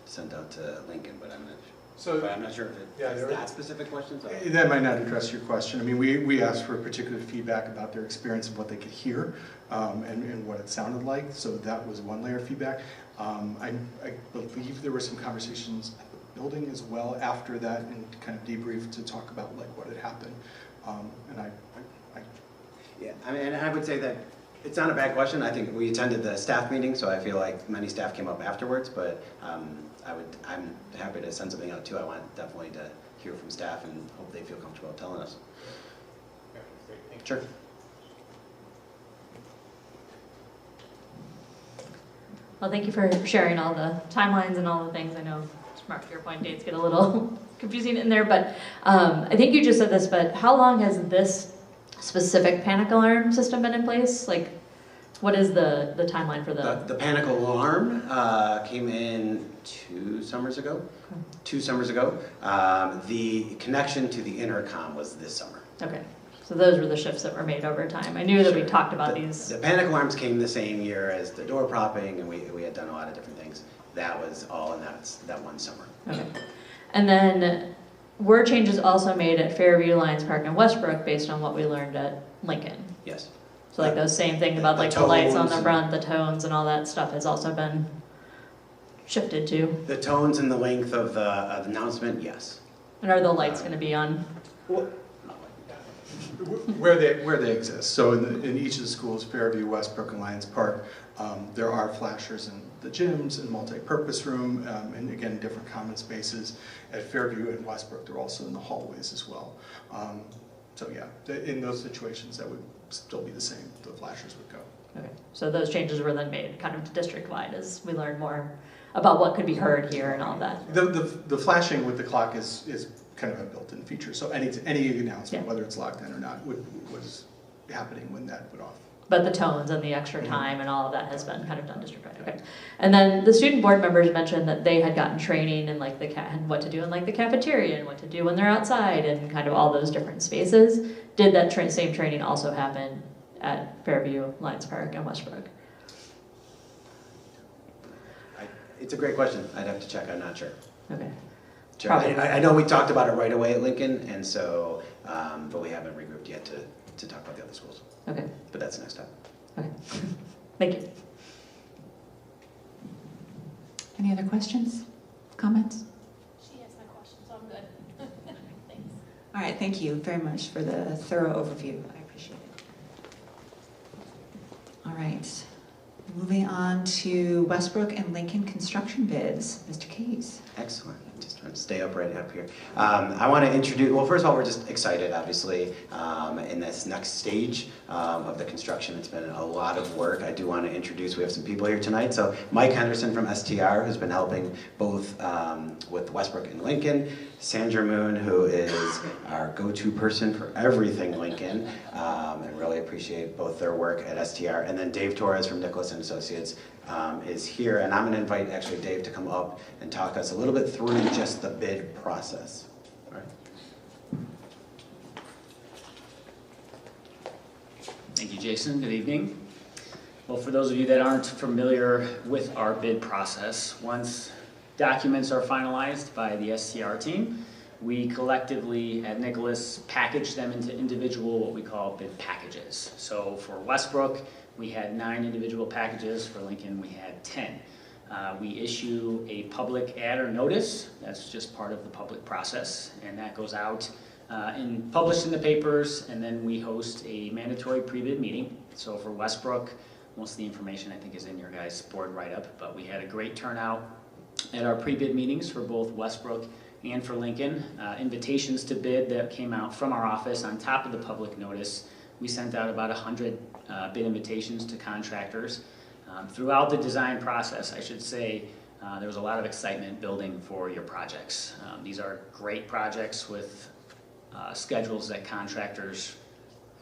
sent out to Lincoln? But I'm not sure if it's that specific question. So. That might not address your question. I mean, we asked for particular feedback about their experience of what they could hear and what it sounded like. So that was one layer of feedback. I believe there were some conversations at the building as well after that, and kind of debrief to talk about like what had happened. Yeah, I mean, and I would say that it's not a bad question. I think we attended the staff meeting, so I feel like many staff came up afterwards, but I'm happy to send something out too. I want definitely to hear from staff and hope they feel comfortable telling us. Okay, great. Thank you. Sure. Well, thank you for sharing all the timelines and all the things. I know, Mark, to your point, dates get a little confusing in there, but I think you just said this, but how long has this specific panic alarm system been in place? Like, what is the timeline for The panic alarm came in 2 summers ago. Okay. 2 summers ago. The connection to the intercom was this summer. Okay, so those were the shifts that were made over time. I knew that we talked about these. The panic alarms came the same year as the door propping, and we had done a lot of different things. That was all in that one summer. Okay, and then were changes also made at Fairview, Lions Park, and Westbrook based on what we learned at Lincoln? Yes. So like those same things about like the lights on the front, the tones, and all that stuff has also been shifted to? The tones and the length of the announcement, yes. And are the lights going to be on? Where they exist. So in each of the schools, Fairview, Westbrook, and Lions Park, there are flashers in the gyms and multi-purpose room, and again, different common spaces. At Fairview and Westbrook, they're also in the hallways as well. So yeah, in those situations, that would still be the same. The flashers would go. Okay, so those changes were then made kind of district-wide as we learn more about what could be heard here and all that. The flashing with the clock is kind of a built-in feature. So any announcement, whether it's locked in or not, was happening when that went off. But the tones and the extra time and all of that has been kind of done district-wide. Okay. And then the student board members mentioned that they had gotten training in like and what to do in like the cafeteria and what to do when they're outside and kind of all those different spaces. Did that same training also happen at Fairview, Lions Park, and Westbrook? It's a great question. I'd have to check. I'm not sure. Okay. Sure. I know we talked about it right away at Lincoln, and so, but we haven't regrouped yet to talk about the other schools. Okay. But that's the next step. Okay. Thank you. Any other questions, comments? She asked my question, so I'm good. Thanks. All right, thank you very much for the thorough overview. I appreciate it. All right, moving on to Westbrook and Lincoln construction bids. Mr. Case. Excellent. Just trying to stay right up here. I want to introduce, well, first of all, we're just excited, obviously, in this next stage of the construction. It's been a lot of work. I do want to introduce, we have some people here tonight. So Mike Henderson from STR, who's been helping both with Westbrook and Lincoln. Sandra Moon, who is our go-to person for everything Lincoln. I really appreciate both their work at STR. And then Dave Torres from Nicholas & Associates is here. And I'm going to invite actually Dave to come up and talk us a little bit through just the bid process. All right. Thank you, Jason. Good evening. Well, for those of you that aren't familiar with our bid process, once documents are finalized by the STR team, we collectively at Nicholas package them into individual what we call bid packages. So for Westbrook, we had 9 individual packages. For Lincoln, we had 10. We issue a public ad or notice. That's just part of the public process, and that goes out and published in the papers, and then we host a mandatory pre-bid meeting. So for Westbrook, most of the information I think is in your guys' board write-up, but we had a great turnout at our pre-bid meetings for both Westbrook and for Lincoln. Invitations to bid that came out from our office on top of the public notice. We sent out about 100 bid invitations to contractors. Throughout the design process, I should say, there was a lot of excitement building for your projects. These are great projects with schedules that contractors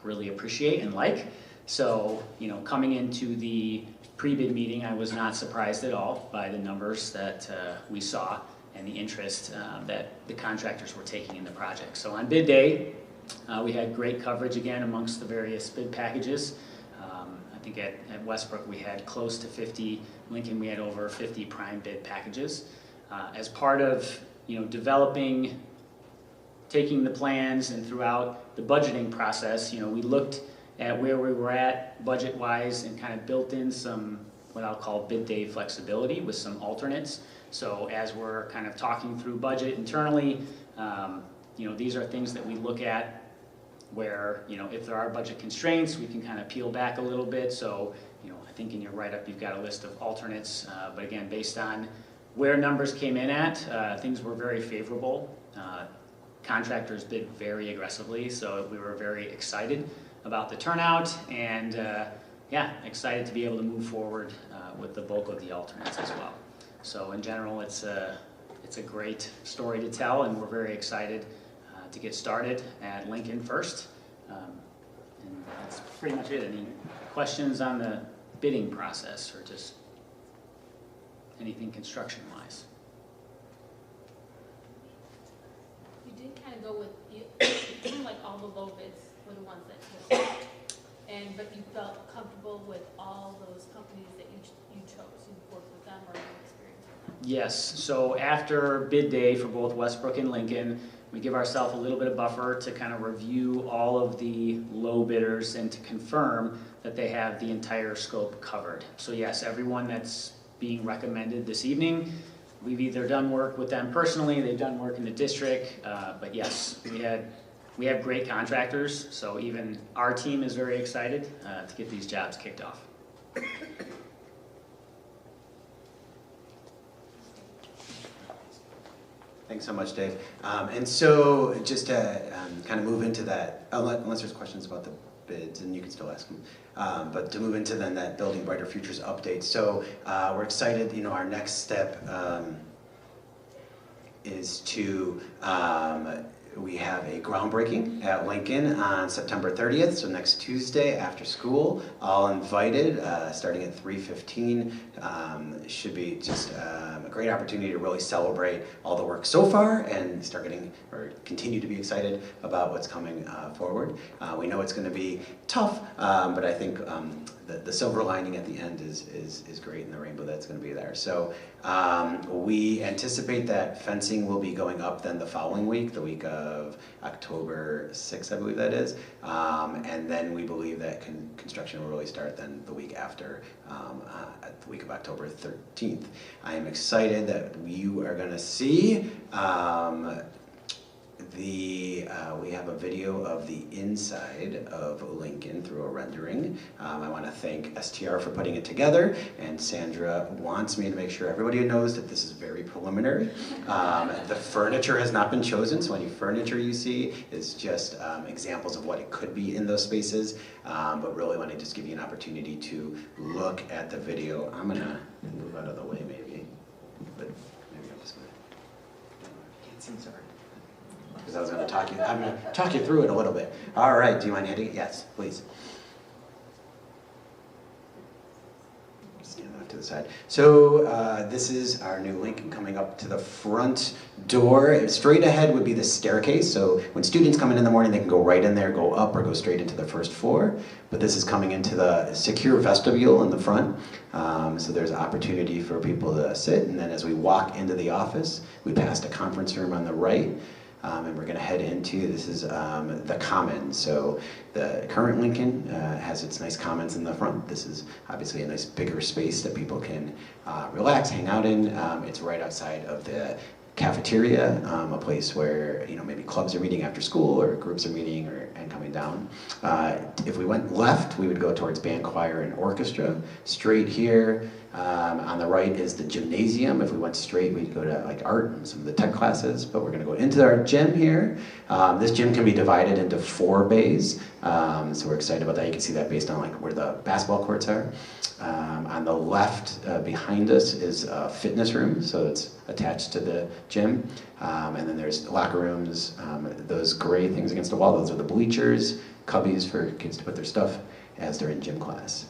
really appreciate and like. So, coming into the pre-bid meeting, I was not surprised at all by the numbers that we saw and the interest that the contractors were taking in the project. So on bid day, we had great coverage again amongst the various bid packages. I think at Westbrook we had close to 50, Lincoln we had over 50 prime bid packages. As part of developing, taking the plans and throughout the budgeting process, we looked at where we were at budget-wise and kind of built in some what I'll call bid day flexibility with some alternates. So as we're kind of talking through budget internally, these are things that we look at where, if there are budget constraints, we can kind of peel back a little bit. So, I think in your write-up you've got a list of alternates, but again, based on where numbers came in at, things were very favorable. Contractors bid very aggressively, so we were very excited about the turnout and excited to be able to move forward with the bulk of the alternates as well. So in general, it's a great story to tell, and we're very excited to get started at Lincoln first. And that's pretty much it. Any questions on the bidding process or just anything construction-wise? You did kind of go with, it seemed like all the low bids were the ones that took, but you felt comfortable with all those companies that you chose. You worked with them or you experienced with them? Yes. So after bid day for both Westbrook and Lincoln, we give ourselves a little bit of buffer to kind of review all of the low bidders and to confirm that they have the entire scope covered. So yes, everyone that's being recommended this evening, we've either done work with them personally, they've done work in the district, but yes, we have great contractors, so even our team is very excited to get these jobs kicked off. Thanks so much, Dave. And so just to kind of move into that, unless there's questions about the bids, and you can still ask them. But to move into then that Building Brighter Futures update. So we're excited, our next step is to, we have a groundbreaking at Lincoln on September 30th, so next Tuesday after school. All invited, starting at 3:15. Should be just a great opportunity to really celebrate all the work so far and start getting, or continue to be excited about what's coming forward. We know it's going to be tough, but I think the silver lining at the end is great, and the rainbow that's going to be there. So we anticipate that fencing will be going up then the following week, the week of October 6th, I believe that is. And then we believe that construction will really start then the week after, at the week of October 13th. I am excited that you are going to see we have a video of the inside of Lincoln through a rendering. I want to thank STR for putting it together, and Sandra wants me to make sure everybody knows that this is very preliminary. The furniture has not been chosen, so any furniture you see is just examples of what it could be in those spaces, but really want to just give you an opportunity to look at the video. I'm going to move out of the way maybe, but maybe I'm just going to, can't seem sorry. Because I was going to I'm going to talk you through it a little bit. All right, do you mind hitting it? Yes, please. Stand off to the side. So this is our new Lincoln coming up to the front door. Straight ahead would be the staircase. So when students come in the morning, they can go right in there, go up, or go straight into the first floor. But this is coming into the secure vestibule in the front. So there's opportunity for people to sit. And then as we walk into the office, we passed a conference room on the right. And we're going to head into, this is the Commons. So the current Lincoln has its nice Commons in the front. This is obviously a nice bigger space that people can relax, hang out in. It's right outside of the cafeteria, a place where maybe clubs are meeting after school, or groups are meeting and coming down. If we went left, we would go towards band, choir, and orchestra. Straight here, on the right is the gymnasium. If we went straight, we'd go to like art and some of the tech classes, but we're going to go into our gym here. This gym can be divided into 4 bays, so we're excited about that. You can see that based on like where the basketball courts are. On the left behind us is a fitness room, so it's attached to the gym. And then there's locker rooms, those gray things against the wall, those are the bleachers, cubbies for kids to put their stuff as they're in gym class.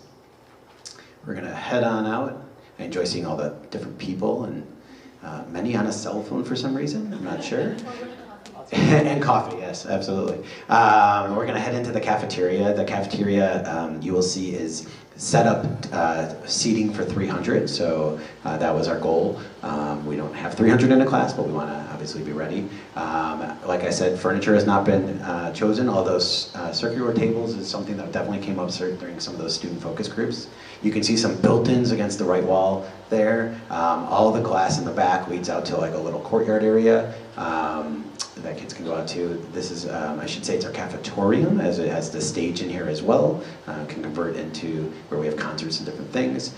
We're gonna head on out. I enjoy seeing all the different people, and many on a cell phone for some reason, I'm not sure. And coffee, yes, absolutely. We're gonna head into the cafeteria. The cafeteria, you will see, is set up seating for 300, so that was our goal. We don't have 300 in a class, but we want to obviously be ready. Like I said, furniture has not been chosen, although circular tables is something that definitely came up during some of those student focus groups. You can see some built-ins against the right wall there. All the glass in the back leads out to like a little courtyard area that kids can go out to. This is, I should say, it's our cafetorium, as it has the stage in here as well. Can convert into where we have concerts and different things.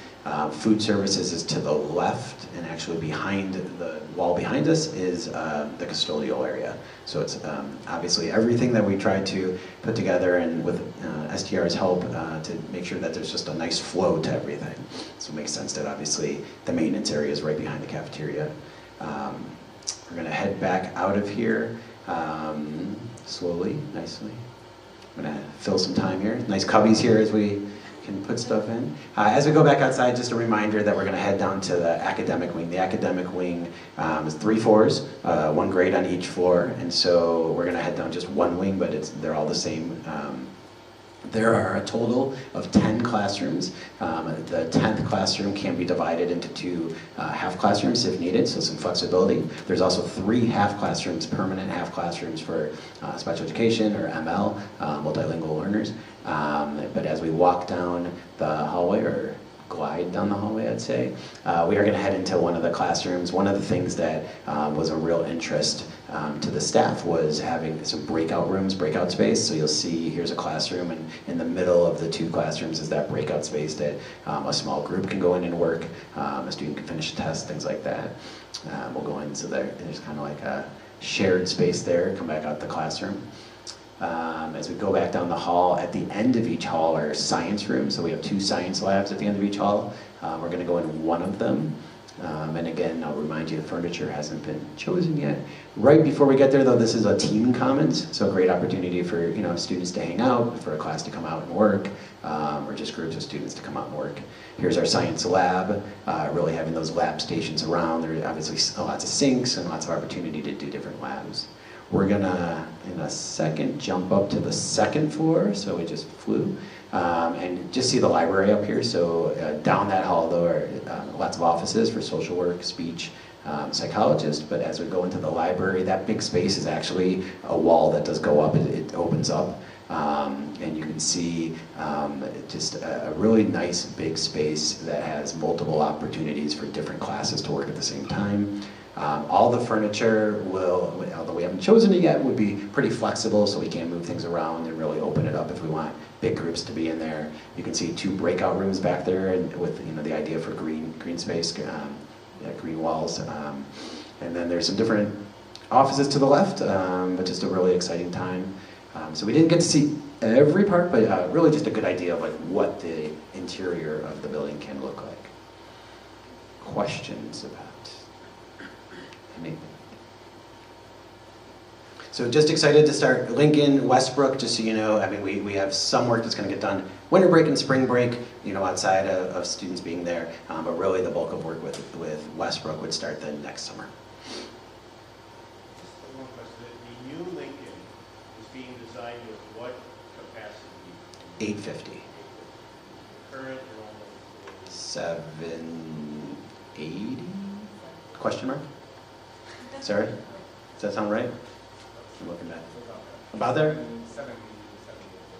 Food services is to the left, and actually behind the wall behind us is the custodial area. So it's obviously everything that we tried to put together, and with STR's help to make sure that there's just a nice flow to everything. So it makes sense that obviously the maintenance area is right behind the cafeteria. We're going to head back out of here slowly, nicely. I'm going to fill some time here. Nice cubbies here as we can put stuff in. As we go back outside, just a reminder that we're going to head down to the academic wing. The academic wing is 3 floors, 1 grade on each floor, and so we're going to head down just 1 wing, but they're all the same. There are a total of 10 classrooms. The 10th classroom can be divided into 2 half classrooms if needed, so some flexibility. There's also 3 half classrooms, permanent half classrooms for special education or ML, multilingual learners. But as we walk down the hallway, or glide down the hallway, I'd say, we are going to head into one of the classrooms. One of the things that was a real interest to the staff was having some breakout rooms, breakout space. So you'll see here's a classroom, and in the middle of the 2 classrooms is that breakout space that a small group can go in and work, a student can finish a test, things like that. We'll go in, so there's kind of like a shared space there, come back out the classroom. As we go back down the hall, at the end of each hall are science rooms. So we have 2 science labs at the end of each hall. We're going to go in one of them. And again, I'll remind you, the furniture hasn't been chosen yet. Right before we get there, though, this is a team commons, so a great opportunity for students to hang out, for a class to come out and work, or just groups of students to come out and work. Here's our science lab, really having those lab stations around. There are obviously lots of sinks and lots of opportunity to do different labs. We're gonna, in a second, jump up to the 2nd floor, so we just flew. And just see the library up here. So down that hall, though, are lots of offices for social work, speech, psychologists. But as we go into the library, that big space is actually a wall that does go up. It opens up. And you can see just a really nice big space that has multiple opportunities for different classes to work at the same time. All the furniture will, although we haven't chosen it yet, would be pretty flexible, so we can move things around and really open it up if we want big groups to be in there. You can see 2 breakout rooms back there, and with the idea for green space, green walls, and then there's some different offices to the left, but just a really exciting time. So we didn't get to see every part, but really just a good idea of like what the interior of the building can look like. Questions about anything? So just excited to start Lincoln, Westbrook, just so you know, I mean, we have some work that's going to get done winter break and spring break, outside of students being there, but really the bulk of work with Westbrook would start then next summer. Just one question. The new Lincoln is being designed with what capacity? 850. Current enrollment is 780? Question mark? Sorry? Does that sound right? I'm looking back. About there?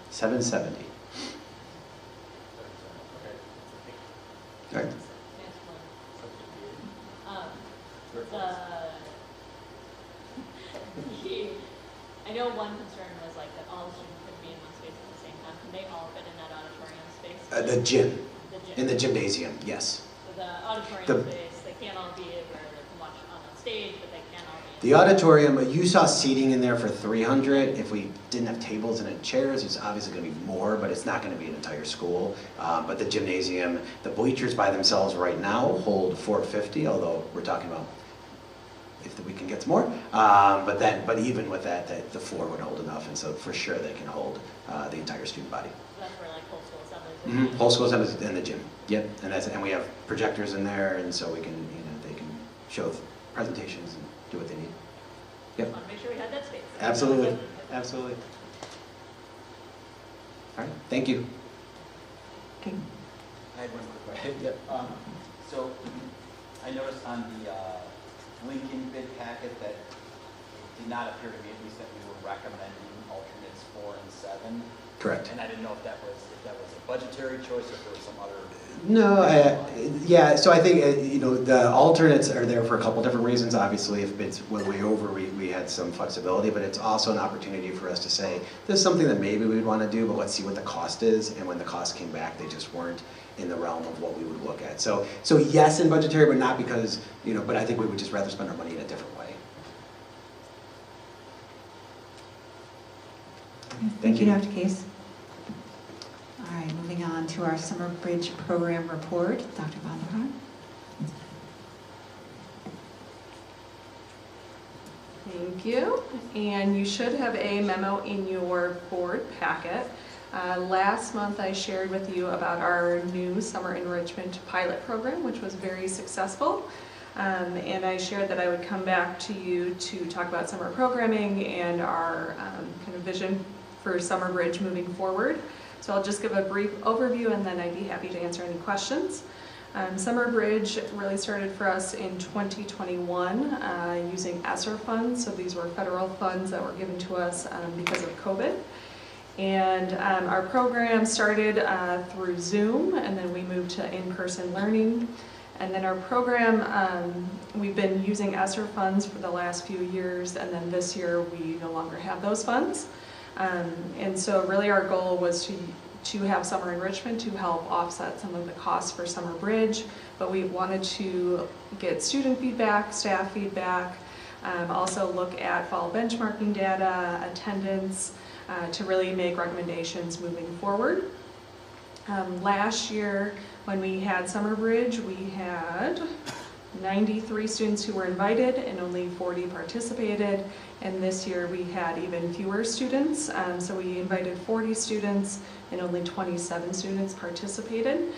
770. All right. I know one concern was like that all the students could be in one space at the same time. Can they all fit in that auditorium space? The gym. The gym. In the gymnasium, yes. So the auditorium space, they can't all be where they can watch on stage, but they can't all be. The auditorium, you saw seating in there for 300. If we didn't have tables and chairs, it's obviously going to be more, but it's not going to be an entire school. But the gymnasium, the bleachers by themselves right now hold 450, although we're talking about if we can get some more. But even with that, the floor would hold enough, and so for sure they can hold the entire student body. So that's where like whole school assemblies. Mm-hmm. Whole school assemblies in the gym. Yep, and we have projectors in there, and so we can they can show presentations and do what they need. Yep. Just want to make sure we had that space. Absolutely. Absolutely. All right. Thank you. Okay. I had one quick question. Yep. So I noticed on the Lincoln bid packet that it did not appear to me, at least, that we were recommending alternates 4 and 7. Correct. And I didn't know if that was a budgetary choice or if there was some other. No, yeah. So I think the alternates are there for a couple different reasons. Obviously, if bids went way over, we had some flexibility, but it's also an opportunity for us to say this is something that maybe we'd want to do, but let's see what the cost is. And when the cost came back, they just weren't in the realm of what we would look at. So yes, in budgetary, but not because But I think we would just rather spend our money in a different way. Thank you, Dr. Case. All right, moving on to our Summer Bridge Program Report. Dr. Vonderhaar. Thank you. And you should have a memo in your board packet. Last month I shared with you about our new Summer Enrichment Pilot Program, which was very successful. And I shared that I would come back to you to talk about summer programming and our kind of vision for Summer Bridge moving forward. So I'll just give a brief overview and then I'd be happy to answer any questions. Summer Bridge really started for us in 2021 using ESSER funds. So these were federal funds that were given to us because of COVID. And our program started through Zoom, and then we moved to in-person learning. And then our program, we've been using ESSER funds for the last few years, and then this year we no longer have those funds. And so really our goal was to have summer enrichment to help offset some of the costs for Summer Bridge, but we wanted to get student feedback, staff feedback, also look at fall benchmarking data, attendance, to really make recommendations moving forward. Last year, when we had Summer Bridge, we had 93 students who were invited and only 40 participated. And this year we had even fewer students. So we invited 40 students and only 27 students participated.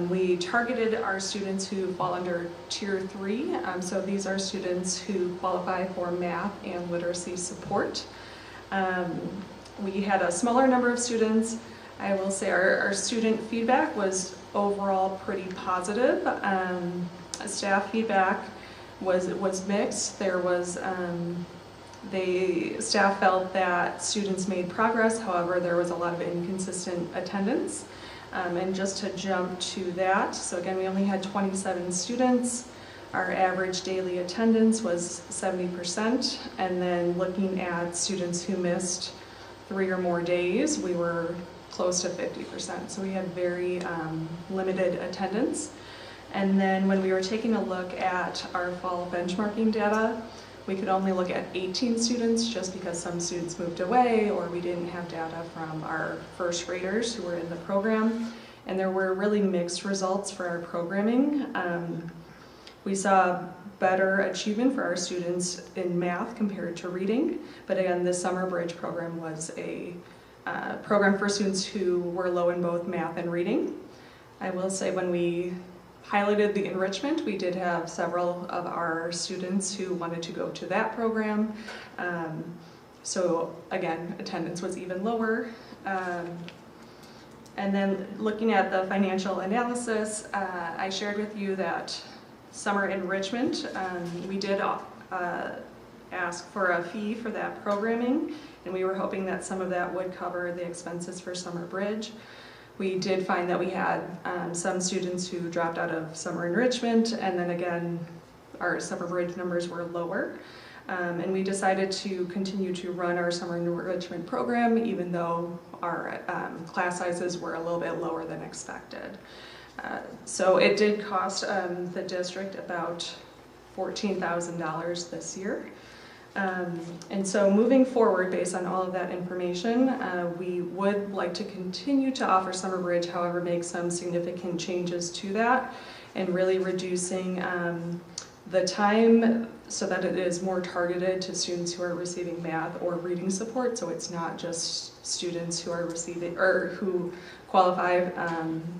We targeted our students who fall under Tier 3. So these are students who qualify for math and literacy support. We had a smaller number of students. I will say our student feedback was overall pretty positive. Staff feedback was mixed. There was staff felt that students made progress, however there was a lot of inconsistent attendance. And just to jump to that, so again we only had 27 students. Our average daily attendance was 70%, and then looking at students who missed 3 or more days, we were close to 50%. So we had very limited attendance. And then when we were taking a look at our fall benchmarking data, we could only look at 18 students just because some students moved away or we didn't have data from our first graders who were in the program. And there were really mixed results for our programming. We saw better achievement for our students in math compared to reading. But again, the Summer Bridge program was a program for students who were low in both math and reading. I will say when we highlighted the enrichment, we did have several of our students who wanted to go to that program. So again, attendance was even lower. And then looking at the financial analysis, I shared with you that summer enrichment, we did ask for a fee for that programming, and we were hoping that some of that would cover the expenses for Summer Bridge. We did find that we had some students who dropped out of summer enrichment, and then again, our Summer Bridge numbers were lower. And we decided to continue to run our summer enrichment program, even though our class sizes were a little bit lower than expected. So it did cost the district about $14,000 this year. And so moving forward, based on all of that information, we would like to continue to offer Summer Bridge, however, make some significant changes to that and really reducing the time so that it is more targeted to students who are receiving math or reading support, so it's not just students who are receiving or who qualify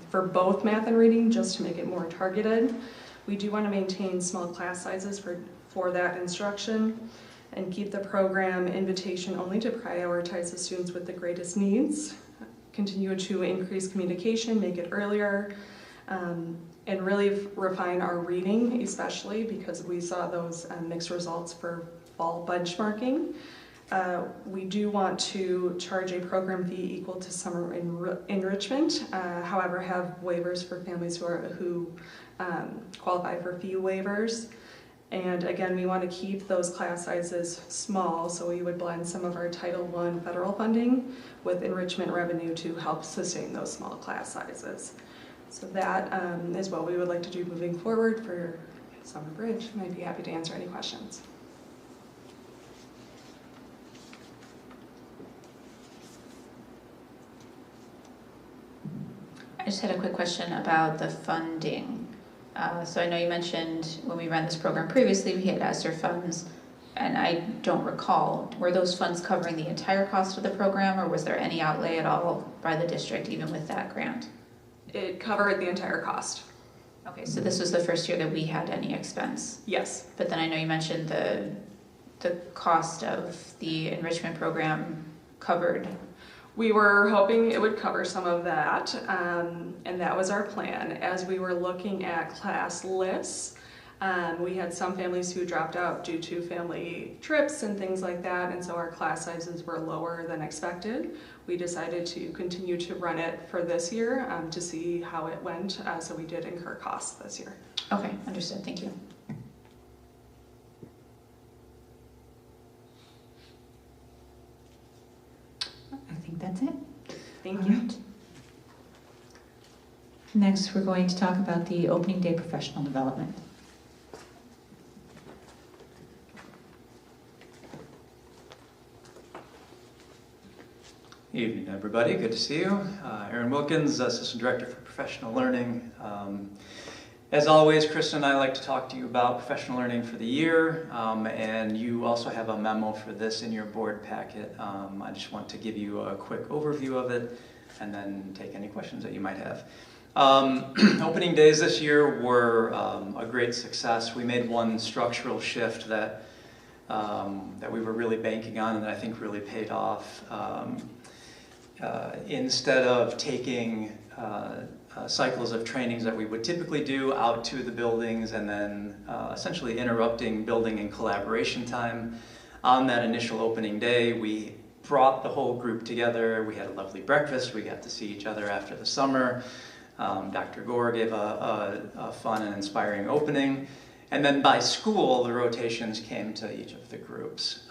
for both math and reading, just to make it more targeted. We do want to maintain small class sizes for that instruction and keep the program invitation only to prioritize the students with the greatest needs, continue to increase communication, make it earlier, and really refine our reading, especially because we saw those mixed results for fall benchmarking. We do want to charge a program fee equal to summer enrichment, however have waivers for families who qualify for fee waivers. And again, we want to keep those class sizes small, so we would blend some of our Title I federal funding with enrichment revenue to help sustain those small class sizes. So that is what we would like to do moving forward for Summer Bridge, and I'd be happy to answer any questions. I just had a quick question about the funding. So I know you mentioned when we ran this program previously, we had ESSER funds, and I don't recall, were those funds covering the entire cost of the program, or was there any outlay at all by the district, even with that grant? It covered the entire cost. Okay, so this was the first year that we had any expense? Yes. But then I know you mentioned the cost of the enrichment program covered. We were hoping it would cover some of that, and that was our plan. As we were looking at class lists, we had some families who dropped out due to family trips and things like that, and so our class sizes were lower than expected. We decided to continue to run it for this year to see how it went, so we did incur costs this year. Okay, understood, thank you. I think that's it. Thank All you. right. Next, we're going to talk about the opening day professional development. Evening, everybody. Good to see you. Aaron Wilkins, Assistant Director for Professional Learning. As always, Kristen and I like to talk to you about professional learning for the year, and you also have a memo for this in your board packet. I just want to give you a quick overview of it and then take any questions that you might have. Opening days this year were a great success. We made one structural shift that we were really banking on and that I think really paid off. Instead of taking cycles of trainings that we would typically do out to the buildings and then essentially interrupting building and collaboration time on that initial opening day, we brought the whole group together. We had a lovely breakfast. We got to see each other after the summer. Dr. Gore gave a fun and inspiring opening. And then by school, the rotations came to each of the groups.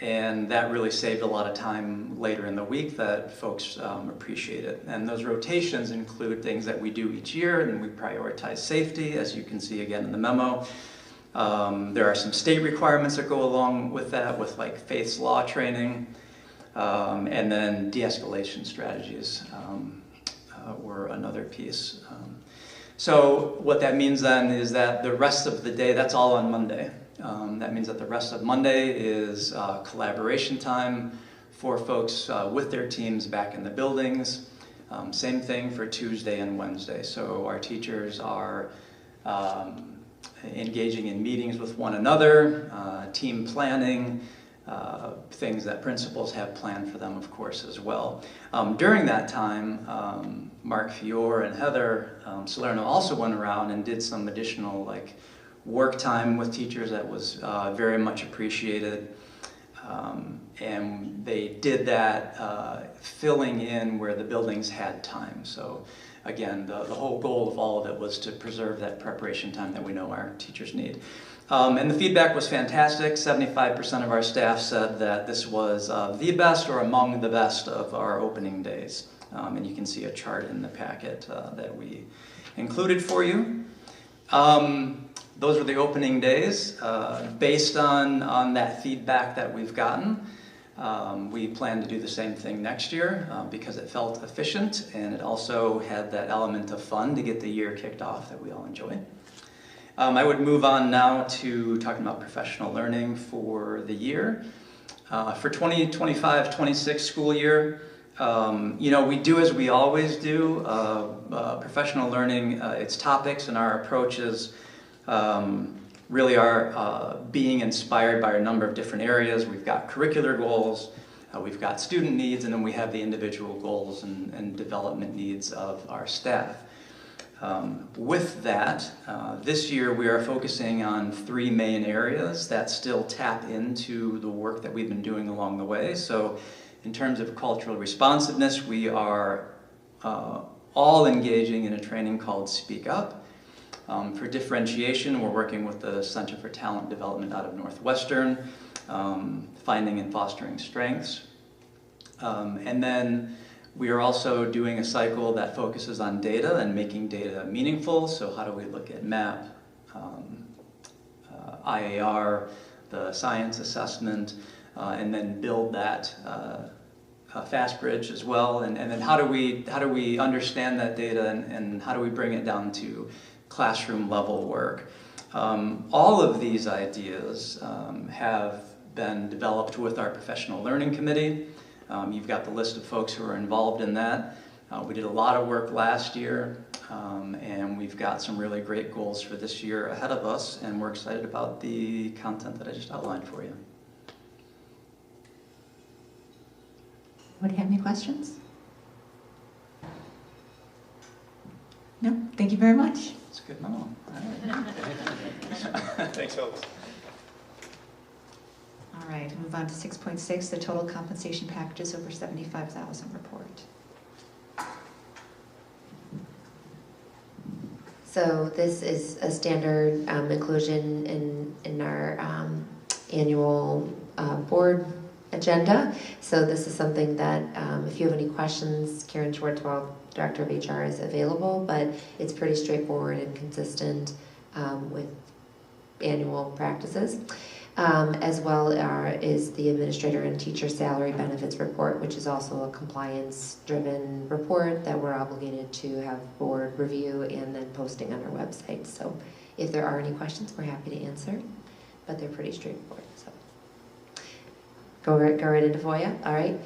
And that really saved a lot of time later in the week that folks appreciated. And those rotations include things that we do each year, and we prioritize safety, as you can see again in the memo. There are some state requirements that go along with that, with like faith's law training, and then de-escalation strategies were another piece. So what that means then is that the rest of the day, that's all on Monday. That means that the rest of Monday is collaboration time for folks with their teams back in the buildings. Same thing for Tuesday and Wednesday. So our teachers are engaging in meetings with one another, team planning, things that principals have planned for them, of course, as well. During that time, Mark Fior and Heather Salerno also went around and did some additional work time with teachers that was very much appreciated. And they did that filling in where the buildings had time. So again, the whole goal of all of it was to preserve that preparation time that we know our teachers need. And the feedback was fantastic. 75% of our staff said that this was the best or among the best of our opening days. And you can see a chart in the packet that we included for you. Those were the opening days. Based on that feedback that we've gotten, we plan to do the same thing next year because it felt efficient and it also had that element of fun to get the year kicked off that we all enjoy. I would move on now to talking about professional learning for the year. For 2025-26 school year, we do as we always do. Professional learning, its topics and our approaches really are being inspired by a number of different areas. We've got curricular goals, we've got student needs, and then we have the individual goals and development needs of our staff. With that, this year we are focusing on 3 main areas that still tap into the work that we've been doing along the way. So in terms of cultural responsiveness, we are all engaging in a training called Speak Up. For differentiation, we're working with the Center for Talent Development out of Northwestern, finding and fostering strengths. And then we are also doing a cycle that focuses on data and making data meaningful. So how do we look at MAP, IAR, the science assessment, and then build that fast bridge as well. And then how do we understand that data and how do we bring it down to classroom level work? All of these ideas have been developed with our professional learning committee. You've got the list of folks who are involved in that. We did a lot of work last year, and we've got some really great goals for this year ahead of us, and we're excited about the content that I just outlined for you. Would you have any questions? No? Thank you very much. It's a good memo. All right. Thanks, folks. All right, move on to 6.6, the total compensation packages over $75,000 report. So this is a standard inclusion in our annual board agenda. So this is something that if you have any questions, Karen Schwartzwald, Director of HR, is available, but it's pretty straightforward and consistent with annual practices. as well is the administrator and teacher salary benefits report, which is also a compliance-driven report that we're obligated to have board review and then posting on our website. So if there are any questions, we're happy to answer, but they're pretty straightforward. So go right into FOIA. All right.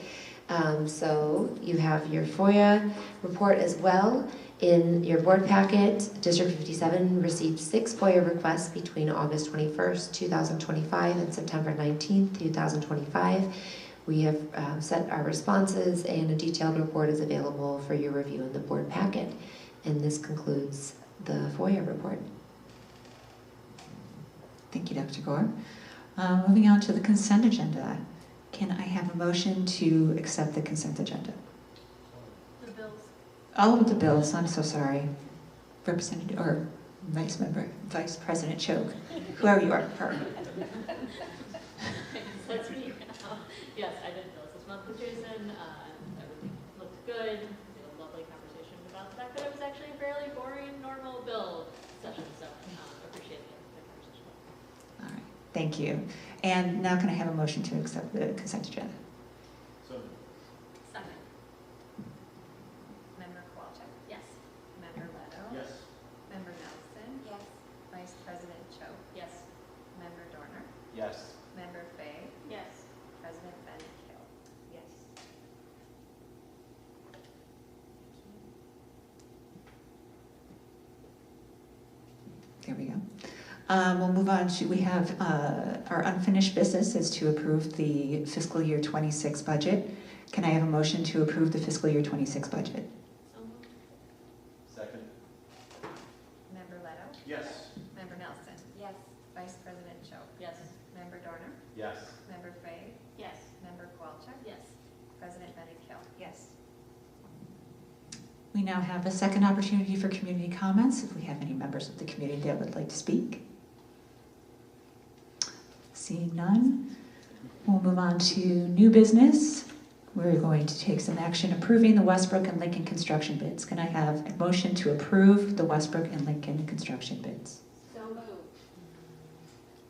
So you have your FOIA report as well. In your board packet, District 57 received 6 FOIA requests between August 21st, 2025 and September 19th, 2025. We have set our responses, and a detailed report is available for your review in the board packet. And this concludes the FOIA report. Thank you, Dr. Gore. Moving on to the consent agenda. Can I have a motion to accept the consent agenda? The bills. All of the bills, I'm so sorry. Representative, or Vice President Choke, whoever you are. That's me. Yes, I did bills this month with Jason. Everything looked good. We had a lovely conversation about the fact that it was actually a fairly boring, normal bill session, so appreciate the conversation. All right, thank you. And now can I have a motion to accept the consent agenda? So, Second. Member Kowalczyk? Yes. Member Leto? yes. Member Nelson? Yes. Vice President Cho? Yes. Member Dorner? Yes. Member Fay? Yes. President Bennett Kill? Yes. There we go. We'll move on to, we have our unfinished business is to approve the fiscal year 26 budget. Can I have a motion to approve the fiscal year 26 budget? Second. Member Leto? Yes. Member Nelson? Yes. Vice President Cho? Yes. Member Dorner? Yes. Member Fay? Yes. Member Kowalczyk? Yes. President Bennett Kill? Yes. We now have a second opportunity for community comments. If we have any members of the community that would like to speak. Seeing none, we'll move on to new business. We're going to take some action approving the Westbrook and Lincoln construction bids. Can I have a motion to approve the Westbrook and Lincoln construction bids? So moved.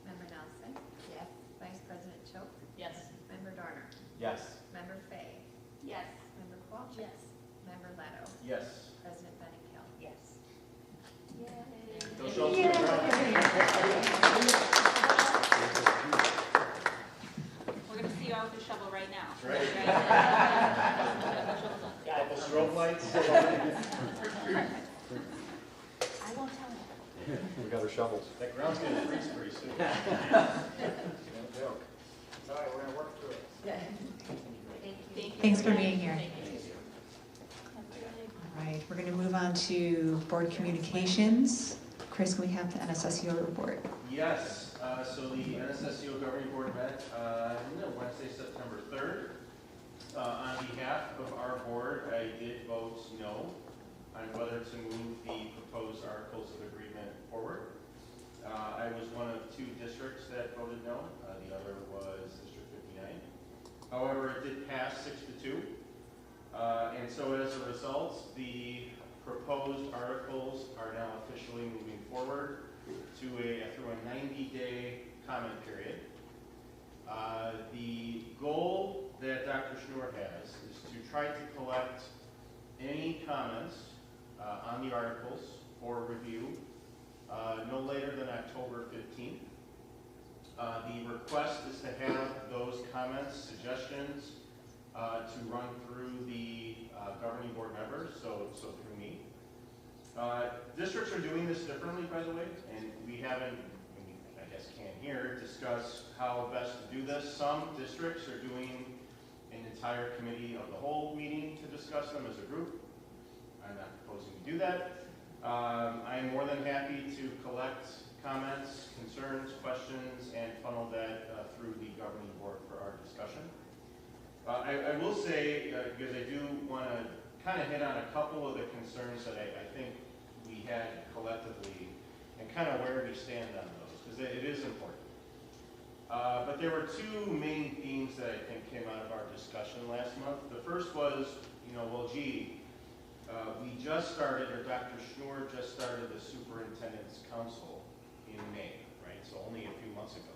Member Nelson? Yes. Vice President Cho? Yes. Member Dorner? Yes. Member Fay? Yes. Member Kowalczyk? Yes. Member Leto? Yes. President Bennett Kill? Yes. Those shovels to the ground. We're going to see you out with a shovel right now. That's right. Couple strobe lights. I won't tell you. We got our shovels. That ground's gonna freeze pretty soon. Don't joke. It's all right, we're gonna work through it. Thank you. Thanks for being here. Thank you. All right, we're going to move on to board communications. Chris, can we have the NSSU report? Yes, so the NSSU Governing Board met Wednesday, September 3rd. On behalf of our board, I did vote no on whether to move the proposed articles of agreement forward. I was one of 2 districts that voted no. The other was District 59. However, it did pass 6-2. And so as a result, the proposed articles are now officially moving forward to through a 90-day comment period. The goal that Dr. Schnur has is to try to collect any comments on the articles for review no later than October 15th. The request is to have those comments, suggestions, to run through the governing board members, so through me. Districts are doing this differently, by the way, and we haven't, I guess can't here, discuss how best to do this. Some districts are doing an entire committee of the whole meeting to discuss them as a group. I'm not proposing to do that. I'm more than happy to collect comments, concerns, questions, and funnel that through the governing board for our discussion. I will say, because I do want to kind of hit on a couple of the concerns that I think we had collectively and kind of where we stand on those, because it is important. But there were 2 main themes that I think came out of our discussion last month. The first was, well, gee, we just started, or Dr. Schnur just started the Superintendent's Council in May, right? So only a few months ago.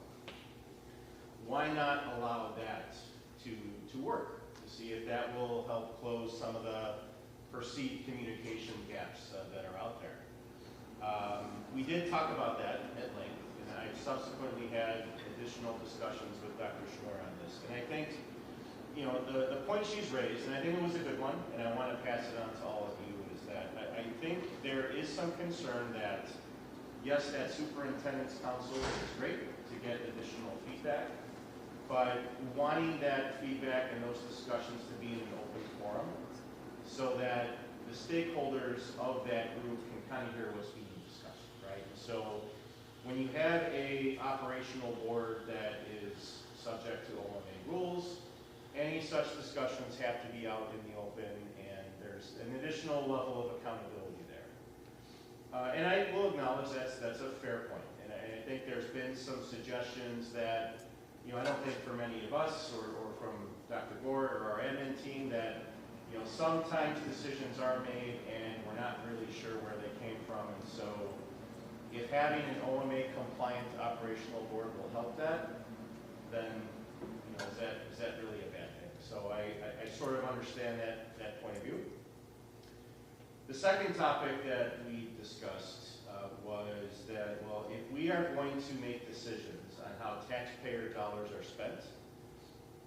why not allow that to work, to see if that will help close some of the perceived communication gaps that are out there. We did talk about that at length, and I subsequently had additional discussions with Dr. Schnoor on this. And I think, you know, the point she's raised, and I think it was a good one, and I want to pass it on to all of you, is that I think there is some concern that, yes, that superintendent's council is great to get additional feedback, but wanting that feedback and those discussions to be in an open forum so that the stakeholders of that group can kind of hear what's being discussed, right? So when you have a operational board that is subject to OMA rules, any such discussions have to be out in the open, and there's an additional level of accountability there. And I will acknowledge that's a fair point. And I think there's been some suggestions that, you know, I don't think for many of us or from Dr. Gord or our admin team that, you know, sometimes decisions are made and we're not really sure where they came from. And so if having an OMA compliant operational board will help that, then, you know, is that really a bad thing? So I sort of understand that point of view. The second topic that we discussed was that, well, if we are going to make decisions on how taxpayer dollars are spent,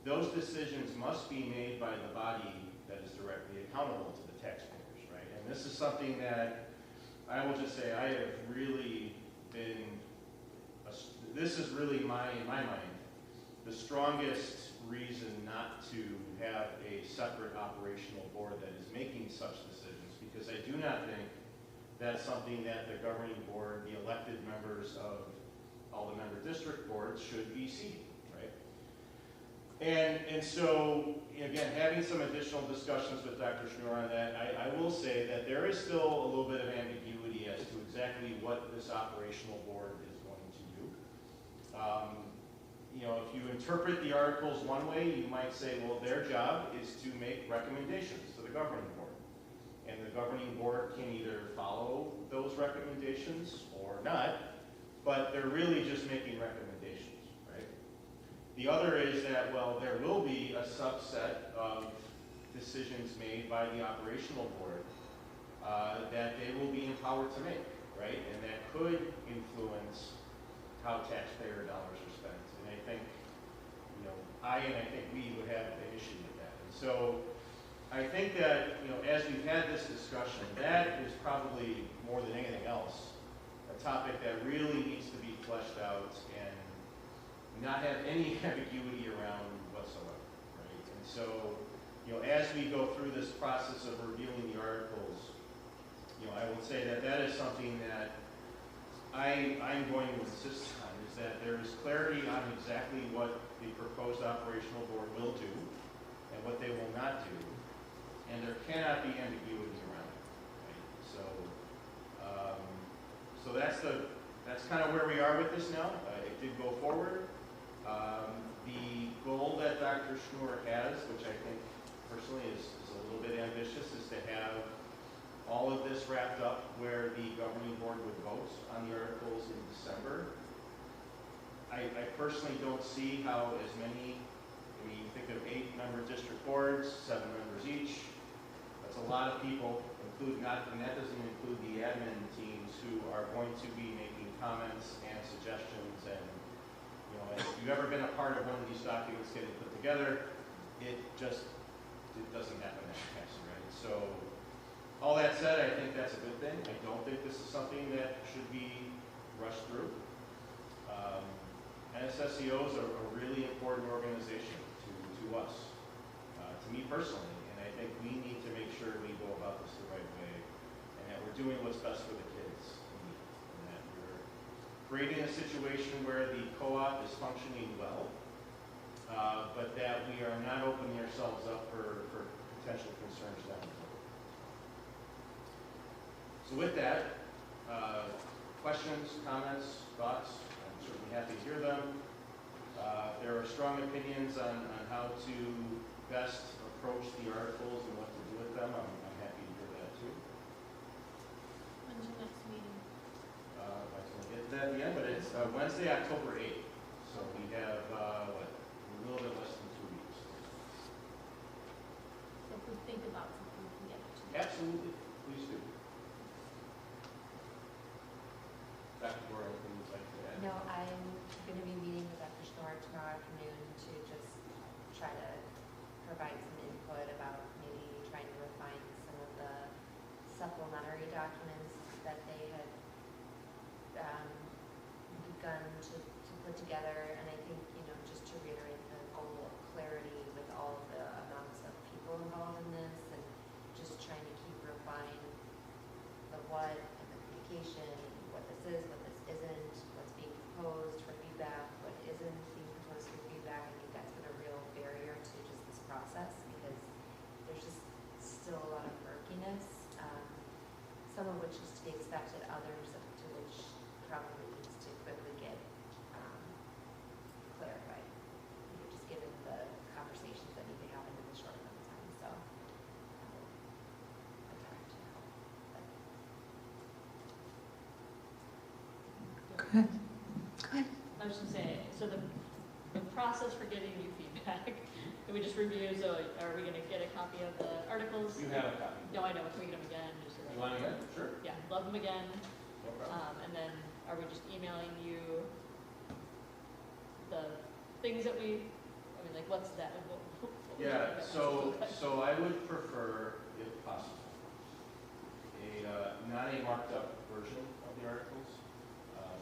those decisions must be made by the body that is directly accountable to the taxpayers, right? And this is something that I will just say I have really been, this is really in my mind, the strongest reason not to have a separate operational board that is making such decisions, because I do not think that's something that the governing board, the elected members of all the member district boards should be seeking, right? And so, again, having some additional discussions with Dr. Schnoor on that, I will say that there is still a little bit of ambiguity as to exactly what this operational board is going to do. You know, if you interpret the articles one way, you might say, well, their job is to make recommendations to the governing board. And the governing board can either follow those recommendations or not, but they're really just making recommendations, right? The other is that, well, there will be a subset of decisions made by the operational board that they will be empowered to make, right? And that could influence how taxpayer dollars are spent. And I think, you know, I think we would have an issue with that. And so I think that, you know, as we've had this discussion, that is probably more than anything else a topic that really needs to be fleshed out and not have any ambiguity around whatsoever, right? And so, you know, as we go through this process of reviewing the articles, you know, I will say that that is something that I'm going to insist on, is that there is clarity on exactly what the proposed operational board will do and what they will not do, and there cannot be ambiguity around it, right? So that's kind of where we are with this now. It did go forward. The goal that Dr. Schnoor has, which I think personally is a little bit ambitious, is to have all of this wrapped up where the governing board would vote on the articles in December. I personally don't see how as many, I mean, you think of 8-member district boards, 7 members each. That's a lot of people, and that doesn't include the admin teams who are going to be making comments and suggestions. And, you know, if you've ever been a part of one of these documents getting put together, it doesn't happen that fast, right? So, all that said, I think that's a good thing. I don't think this is something that should be rushed through. NSSEOs are a really important organization to us, to me personally, and I think we need to make sure we go about this the right way and that we're doing what's best for the kids and that we're creating a situation where the co-op is functioning well, but that we are not opening ourselves up for potential concerns down the road. So with that, questions, comments, thoughts, I'm certainly happy to hear them. There are strong opinions on how to best approach the articles and what to do with them. I'm happy to hear that too. When's your next meeting? I can get to that at the end, but it's Wednesday, October 8th. So we have, what, a little bit less than 2 weeks. So if we think about something, we can get it to you. Absolutely, please do. Dr. Gore, anything you'd like to add? No, I'm going to be meeting with Dr. Schnorr tomorrow afternoon to just try to provide some input about maybe trying to refine some of the supplementary documents that they had begun to put together. And I think, you know, just to reiterate the goal of clarity with all of the amounts of people involved in this, and just trying to keep refined the what and the communication, what this is, what this isn't, what's being proposed for feedback, what isn't being proposed for feedback. I think that's been a real barrier to just this process, because there's just still a lot of murkiness, some of which is to be expected, others to which probably needs to quickly get clarified, you know, just given the conversations that need to happen in the short amount of time. So I'll attempt to help. Go ahead. Go ahead. I was just saying, so the process for getting you feedback, can we just review, so are we gonna get a copy of the articles? You have a copy. No, I know, can we get them again? Just so that- You want to get? Sure. Yeah, love them again. No problem. And then are we just emailing you the things that we, I mean, like, what's that? What Yeah, so I would prefer, if possible, not a marked up version of the articles,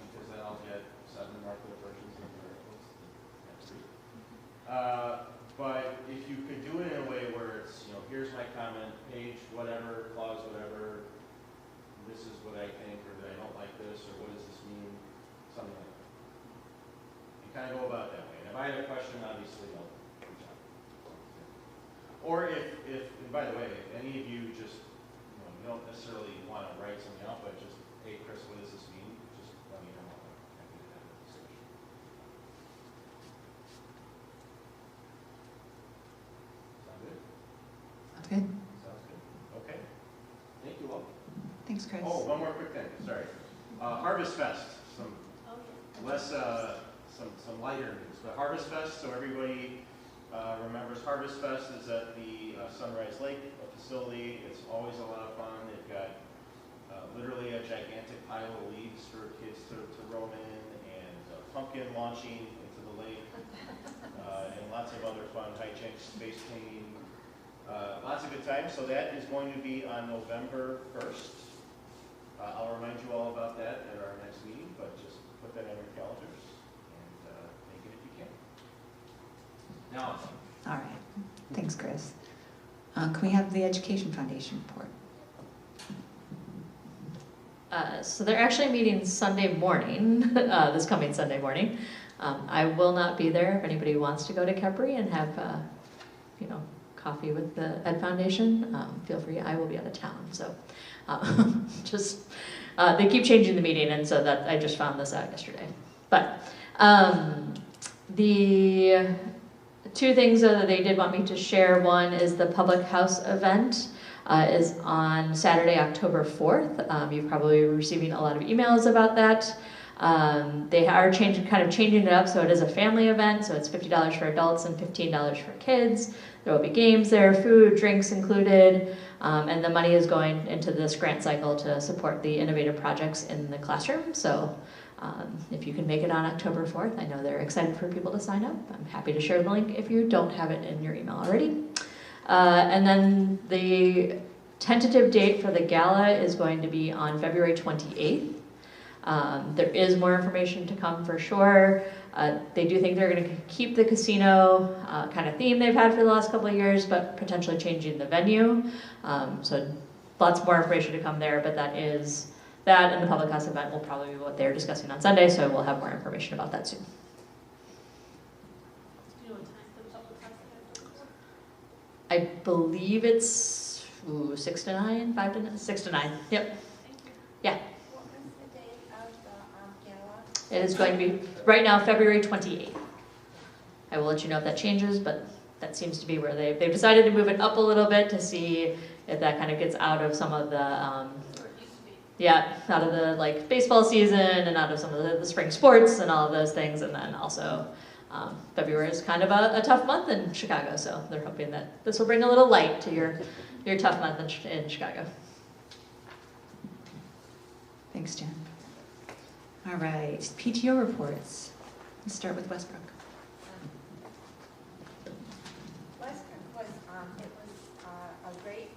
because then I'll get 7 marked up versions of the articles next week. But if you could do it in a way where it's, you know, here's my comment, page, whatever, clause, whatever, this is what I think, or that I don't like this, or what does this mean, something like that. You kind of go about it that way. And if I have a question, obviously I'll reach out. Or if and by the way, if any of you just, you don't necessarily want to write something out, but just, hey, Chris, what does this mean? Just let me know. I'm happy to have a discussion. Sound good? Sounds good. Sounds good. Okay. Thank you all. Thanks, Chris. Oh, one more quick thing. Sorry. Harvest Fest. Some less, some lighter news. But Harvest Fest. So everybody remembers Harvest Fest is at the Sunrise Lake facility. It's always a lot of fun. They've got literally a gigantic pile of leaves for kids to roam in, and pumpkin launching into the lake, and lots of other fun hijinks, space cleaning, lots of good times. So that is going to be on November 1st. I'll remind you all about that at our next meeting, but just put that on your calendars and make it if you can. Now, All right. Thanks, Chris. Can we have the Education Foundation report? So they're actually meeting Sunday morning, this coming Sunday morning. I will not be there. If anybody wants to go to Khepri and have, coffee with the Ed Foundation, feel free. I will be out of town, so they keep changing the meeting, and so that I just found this out yesterday. But the 2 things that they did want me to share. One is the Public House event. Is on Saturday, October 4th. You're probably receiving a lot of emails about that. They are kind of changing it up, so it is a family event, so it's $50 for adults and $15 for kids. There will be games there, food, drinks included, and the money is going into this grant cycle to support the innovative projects in the classroom. So if you can make it on October 4th, I know they're excited for people to sign up. I'm happy to share the link if you don't have it in your email already. And then the tentative date for the gala is going to be on February 28th. There is more information to come for sure. They do think they're going to keep the casino kind of theme they've had for the last couple of years, but potentially changing the venue. So lots more information to come there, but that and the Public House event will probably be what they're discussing on Sunday, so we'll have more information about that soon. I believe it's 6 to 9, 5 to 9, 6 to 9. Yep. Yeah. What was the date of the gala? It is going to be right now February 28th. I will let you know if that changes, but that seems to be where they've decided to move it up a little bit to see if that kind of gets out of some of the yeah, out of the like baseball season and out of some of the spring sports and all of those things. And then also February is kind of a tough month in Chicago, so they're hoping that this will bring a little light to your tough month in Chicago. Thanks, Jen. All right, PTO reports. Let's start with Westbrook. Westbrook was, a great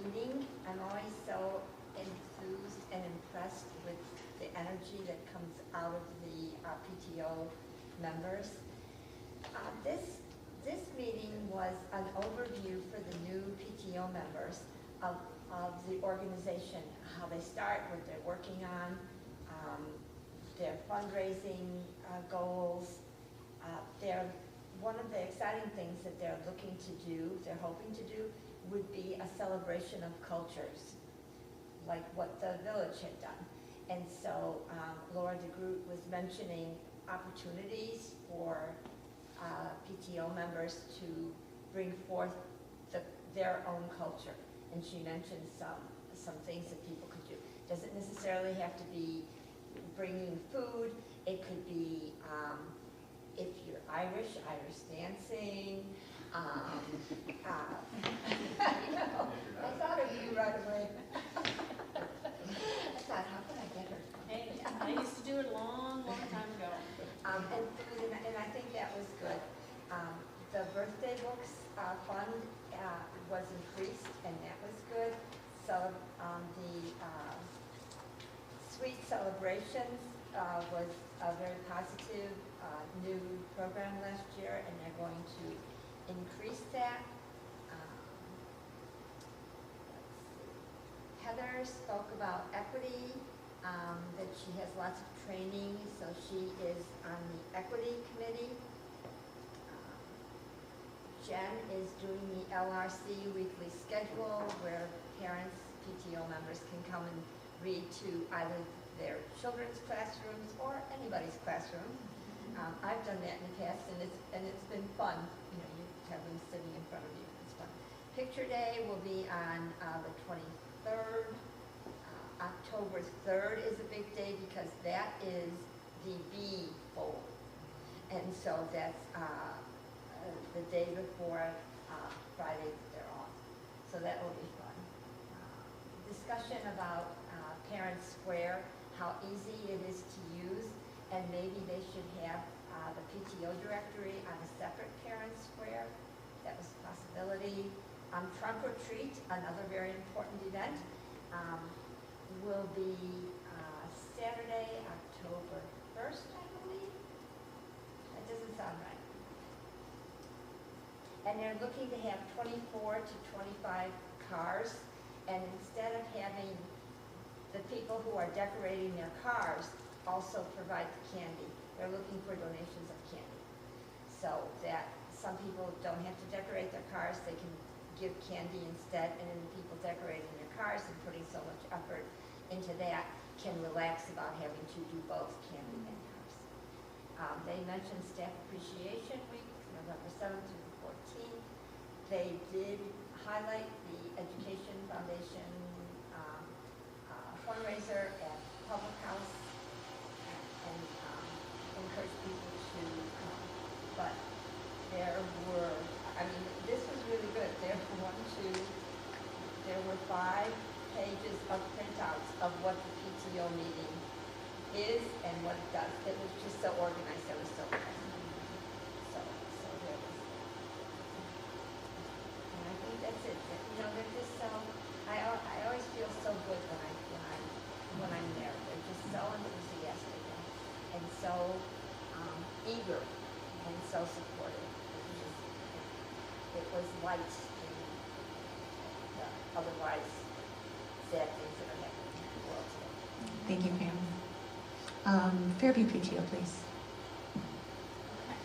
meeting. I'm always so enthused and impressed with the energy that comes out of the PTO members. This meeting was an overview for the new PTO members of the organization, how they start, what they're working on, their fundraising goals. One of the exciting things that they're looking to do, they're hoping to do, would be a celebration of cultures, like what the village had done. And so Laura DeGroot was mentioning opportunities for PTO members to bring forth their own culture. And she mentioned some things that people could do. Doesn't necessarily have to be bringing food. It could be, if you're Irish dancing. I thought of you right away. I thought, how can I get her? Hey, I used to do it a long, long time ago. And I think that was good. The birthday books fund was increased, and that was good. So the Sweet Celebrations was a very positive new program last year, and they're going to increase that. Heather spoke about equity, that she has lots of training, so she is on the equity committee. Jen is doing the LRC weekly schedule where parents, PTO members can come and read to either their children's classrooms or anybody's classroom. I've done that in the past, and it's been fun. You know, you have them sitting in front of you. It's fun. Picture Day will be on the 23rd. October 3rd is a big day because that is the B Bowl, and so that's the day before Friday that they're off. So that will be fun. Discussion about Parent Square, how easy it is to use, and maybe they should have the PTO directory on a separate Parent Square. That was a possibility. Trunk or Treat, another very important event, will be Saturday, October 1st, I believe. That doesn't sound right. And they're looking to have 24 to 25 cars, and instead of having the people who are decorating their cars also provide the candy, they're looking for donations of candy. So that some people don't have to decorate their cars, they can give candy instead, and then the people decorating their cars and putting so much effort into that can relax about having to do both candy and cars. They mentioned Staff Appreciation Week, November 7th through the 14th. They did highlight the Education Foundation fundraiser at Public House and encourage people to come. But there were, this was really good. There were 5 pages of printouts of what the PTO meeting is and what it does. It was just so organized. It was so nice. So there was. And I think that's it. You know, they're just so. I always feel so good when I'm there. They're just so enthusiastic and so eager and so supportive. It was light in the otherwise sad things that are happening in the world today. Thank you, Pam. Fairview PTO, please. Okay.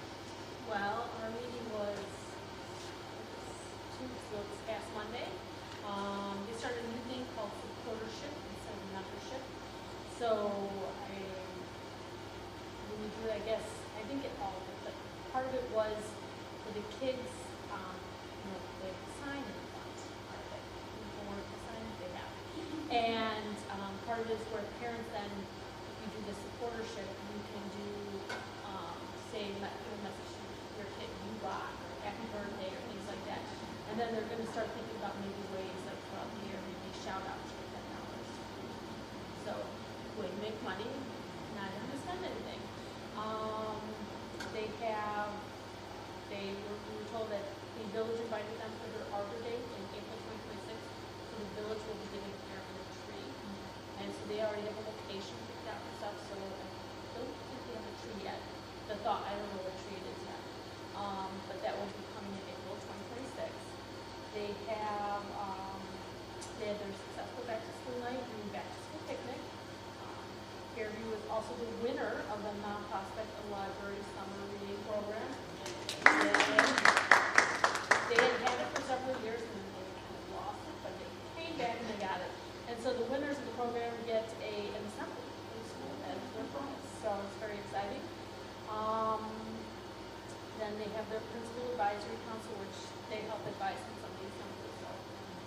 Well, our meeting was 2 weeks ago, this past Monday. They started a new thing called supportership instead of membership. So when you do it, I think it all of it, but part of it was for the kids, the sign in front part of it. People weren't the signs they have. And part alternatives where parents then, if you do the supportership, you can do, say, give a message to your kid, you rock, or happy birthday, or things like that. And then they're going to start thinking about maybe ways like throughout the year, maybe shout out to $10. So, way to make money, not having to spend anything. We were told that the village invited them for their Arbor Day in April 2026. So the village will be giving parents a tree. And so they already have a location picked out and stuff, so I don't think they have a tree yet. I don't know what tree it is yet. But that will be coming in April 2026. They have their successful back to school night and back to school picnic. Fairview is also the winner of the Mount Prospect Library Summer Reading Program. They had it for several years and then they kind of lost it, but they came back and they got it. And so the winners of the program get an assembly in school as their bonus. So it's very exciting. Then they have their principal advisory council, which they help advise on some of the assemblies. So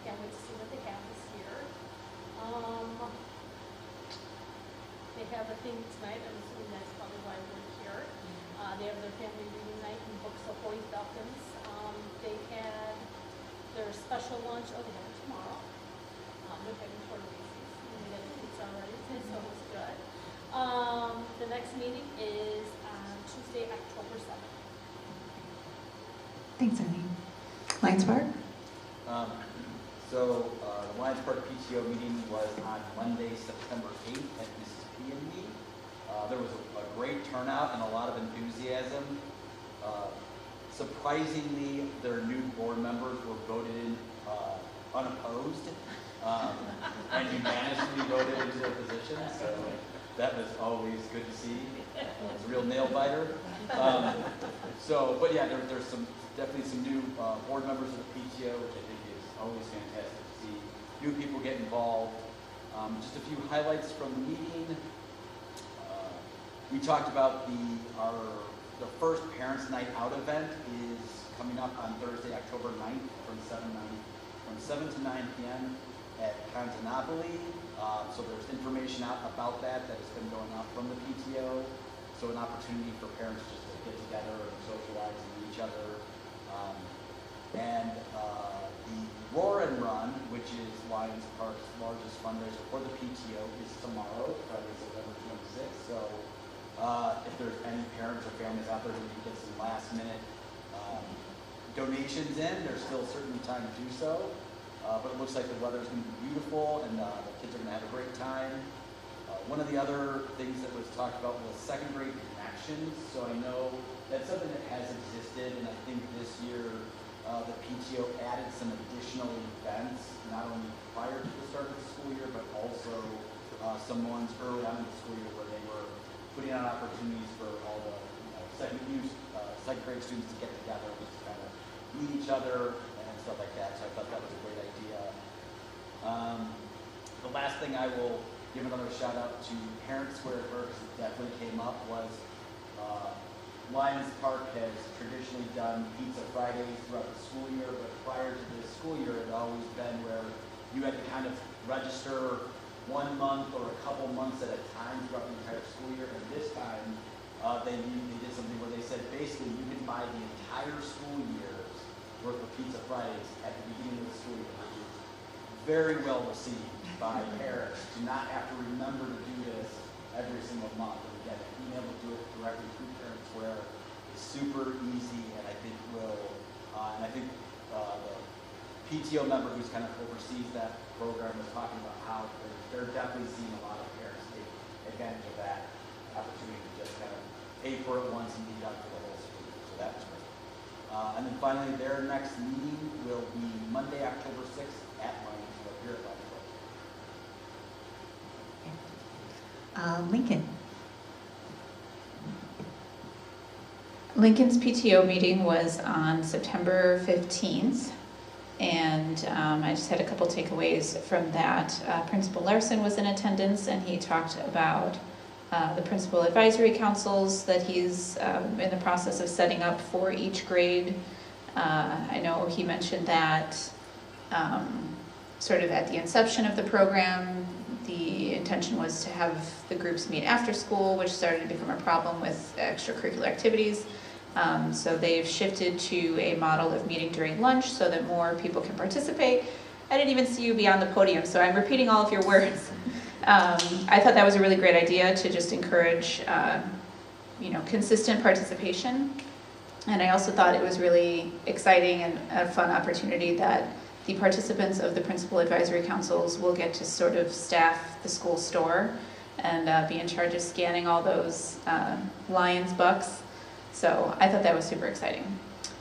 can't wait to see what they have this year. They have a thing tonight. I'm assuming that's probably why we're here. They have their family reading night and books of Hoy Falcons. They had their special lunch. Oh, they have it tomorrow. They're having Puerto Macy's. We had a pizza already, so it was good. The next meeting is on Tuesday, October 7th. Thanks, Eileen. Lions Park? The Lions Park PTO meeting was on Monday, September 8th at Mrs. P&B. There was a great turnout and a lot of enthusiasm. Surprisingly, their new board members were voted in unopposed and unanimously voted into their position, so that was always good to see. It was a real nail biter. But yeah, there's definitely some new board members of the PTO, which I think is always fantastic to see new people get involved. Just a few highlights from the meeting. We talked about the first Parents' Night Out event is coming up on Thursday, October 9th from 7 to 9 p.m. at Contanopoli. So there's information out about that has been going out from the PTO. So an opportunity for parents just to get together and socialize and meet each other. And the Roar and Run, which is Lions Park's largest fundraiser for the PTO, is tomorrow, Friday, September 26th. So if there's any parents or families out there who can get some last minute donations in, there's still certainly time to do so. But it looks like the weather's going to be beautiful and the kids are going to have a great time. One of the other things that was talked about was second grade connections. So I know that's something that has existed, and I think this year the PTO added some additional events, not only prior to the start of the school year, but also some ones early on in the school year where they were putting out opportunities for all the second grade students to get together, just to kind of meet each other and stuff like that. So I thought that was a great idea. The last thing I will give another shout out to parents where it works, it definitely came up, was Lions Park has traditionally done Pizza Fridays throughout the school year, but prior to this school year, it had always been where you had to kind of register 1 month or a couple months at a time throughout the entire school year. And this time, they did something where they said basically you can buy the entire school year's worth of Pizza Fridays at the beginning of the school year, which is very well received by parents to not have to remember to do this every single month. And again, being able to do it directly through parents where it's super easy, and I think and I think the PTO member who's kind of oversees that program was talking about how they're definitely seeing a lot of parents take advantage of that opportunity to just kind of pay for it once and be done for the whole school year. So that's great. And then finally, their next meeting will be Monday, October 6th at Lions Park, here at Lions Park. Lincoln. Lincoln's PTO meeting was on September 15th, and I just had a couple takeaways from that. Principal Larson was in attendance, and he talked about the principal advisory councils that he's in the process of setting up for each grade. I know he mentioned that sort of at the inception of the program, the intention was to have the groups meet after school, which started to become a problem with extracurricular activities. So they've shifted to a model of meeting during lunch so that more people can participate. I didn't even see you beyond the podium, so I'm repeating all of your words. I thought that was a really great idea to just encourage, consistent participation. And I also thought it was really exciting and a fun opportunity that the participants of the principal advisory councils will get to sort of staff the school store and be in charge of scanning all those Lions bucks. So I thought that was super exciting.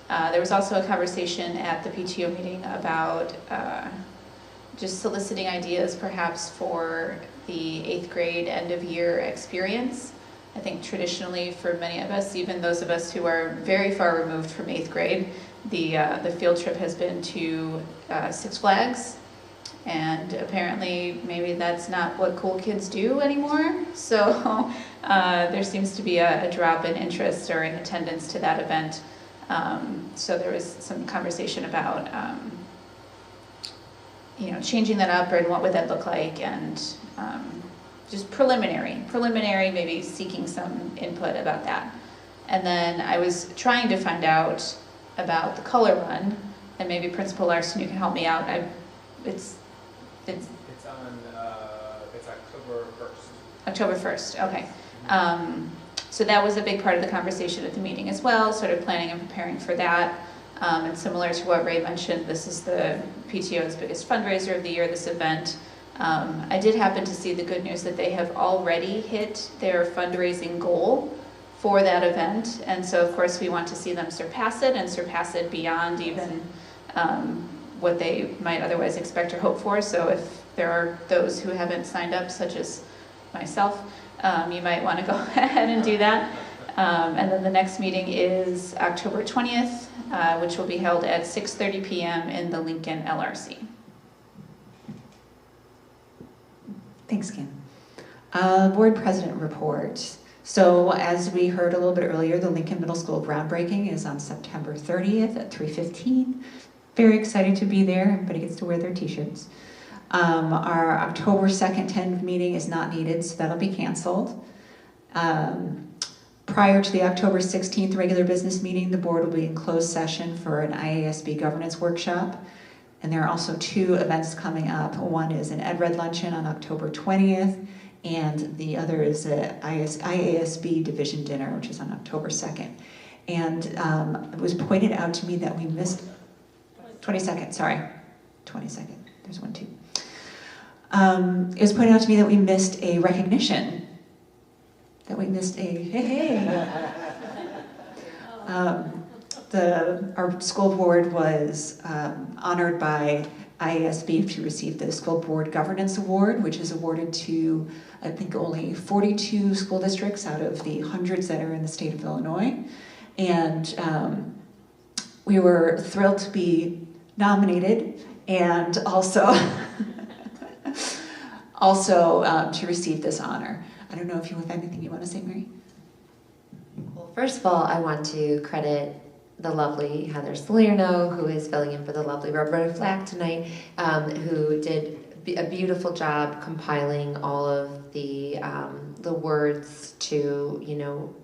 There was also a conversation at the PTO meeting about just soliciting ideas perhaps for the 8th grade end of year experience. I think traditionally for many of us, even those of us who are very far removed from 8th grade, the field trip has been to Six Flags, and apparently maybe that's not what cool kids do anymore. So there seems to be a drop in interest or in attendance to that event. So there was some conversation about changing that up and what would that look like, and just preliminary, maybe seeking some input about that. And then I was trying to find out about the color run, and maybe Principal Larson, you can help me out. It's October 1st. October 1st, okay. So that was a big part of the conversation at the meeting as well, sort of planning and preparing for that. And similar to what Ray mentioned, this is the PTO's biggest fundraiser of the year, this event. I did happen to see the good news that they have already hit their fundraising goal for that event. And so of course we want to see them surpass it, and surpass it beyond even what they might otherwise expect or hope for. So if there are those who haven't signed up, such as myself, you might want to go ahead and do that. And then the next meeting is October 20th, which will be held at 6:30 p.m. in the Lincoln LRC. Thanks, Kim. Board President report. So as we heard a little bit earlier, the Lincoln Middle School groundbreaking is on September 30th at 3:15. Very excited to be there. Everybody gets to wear their t-shirts. Our October 2nd 10 meeting is not needed, so that'll be canceled. Prior to the October 16th regular business meeting, the board will be in closed session for an IASB governance workshop. And there are also 2 events coming up. One is an Ed Red Luncheon on October 20th, and the other is a IASB division dinner, which is on October 2nd. And it was pointed out to me that we missed, 22nd, sorry, 22nd, there's one too. It was pointed out to me that we missed a recognition, our school board was honored by IASB to receive the School Board Governance Award, which is awarded to, I think, only 42 school districts out of the hundreds that are in the state of Illinois. And we were thrilled to be nominated, and also, to receive this honor. I don't know if you have anything you want to say, Mary? Well, first of all, I want to credit the lovely Heather Salerno, who is filling in for the lovely Roberta Flack tonight, who did a beautiful job compiling all of the words to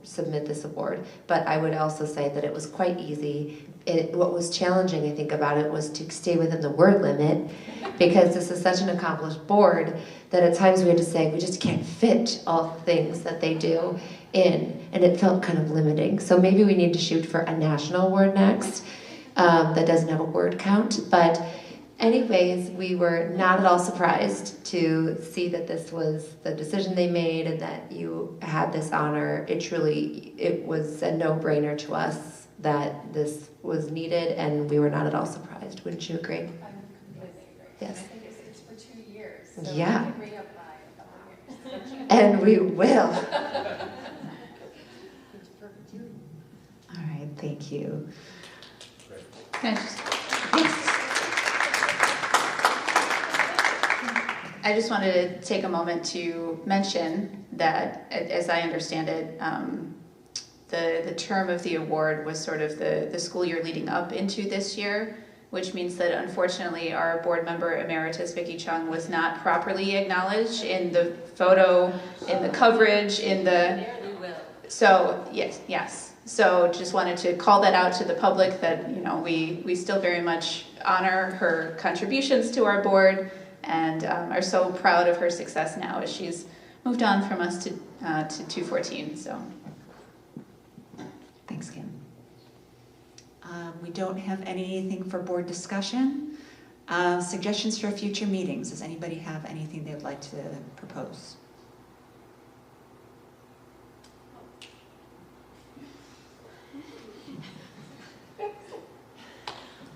submit this award. But I would also say that it was quite easy. What was challenging, I think, about it was to stay within the word limit, because this is such an accomplished board that at times we had to say we just can't fit all the things that they do in, and it felt kind of limiting. So maybe we need to shoot for a national award next that doesn't have a word count. But anyways, we were not at all surprised to see that this was the decision they made and that you had this honor. It was a no-brainer to us that this was needed, and we were not at all surprised. Wouldn't you agree? I would completely agree. Yes. I think it's for 2 years. So Yeah. we can re-up by a couple years. And we will. All right, thank you. Can I just, I just wanted to take a moment to mention that, as I understand it, the term of the award was sort of the school year leading up into this year, which means that unfortunately our board member emeritus, Vicki Chung, was not properly acknowledged in the photo, in the coverage, in the... So, yes. So just wanted to call that out to the public that, you know, we still very much honor her contributions to our board and are so proud of her success now as she's moved on from us to 214, so. Thanks, Kim. We don't have anything for board discussion. Suggestions for future meetings. Does anybody have anything they'd like to propose?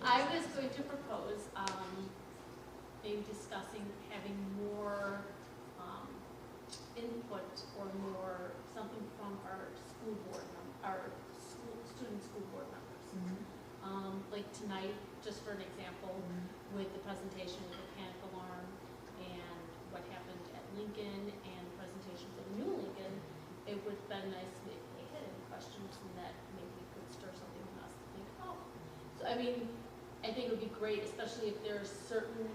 I was going to propose maybe discussing having more input or more something from our school board, student school board members. Like tonight, just for an example, with the presentation of the panic alarm and what happened at Lincoln and presentations of New Lincoln, it would have been nice if they had any questions and that maybe could stir something in us to think, oh. So I mean, I think it would be great, especially if there are certain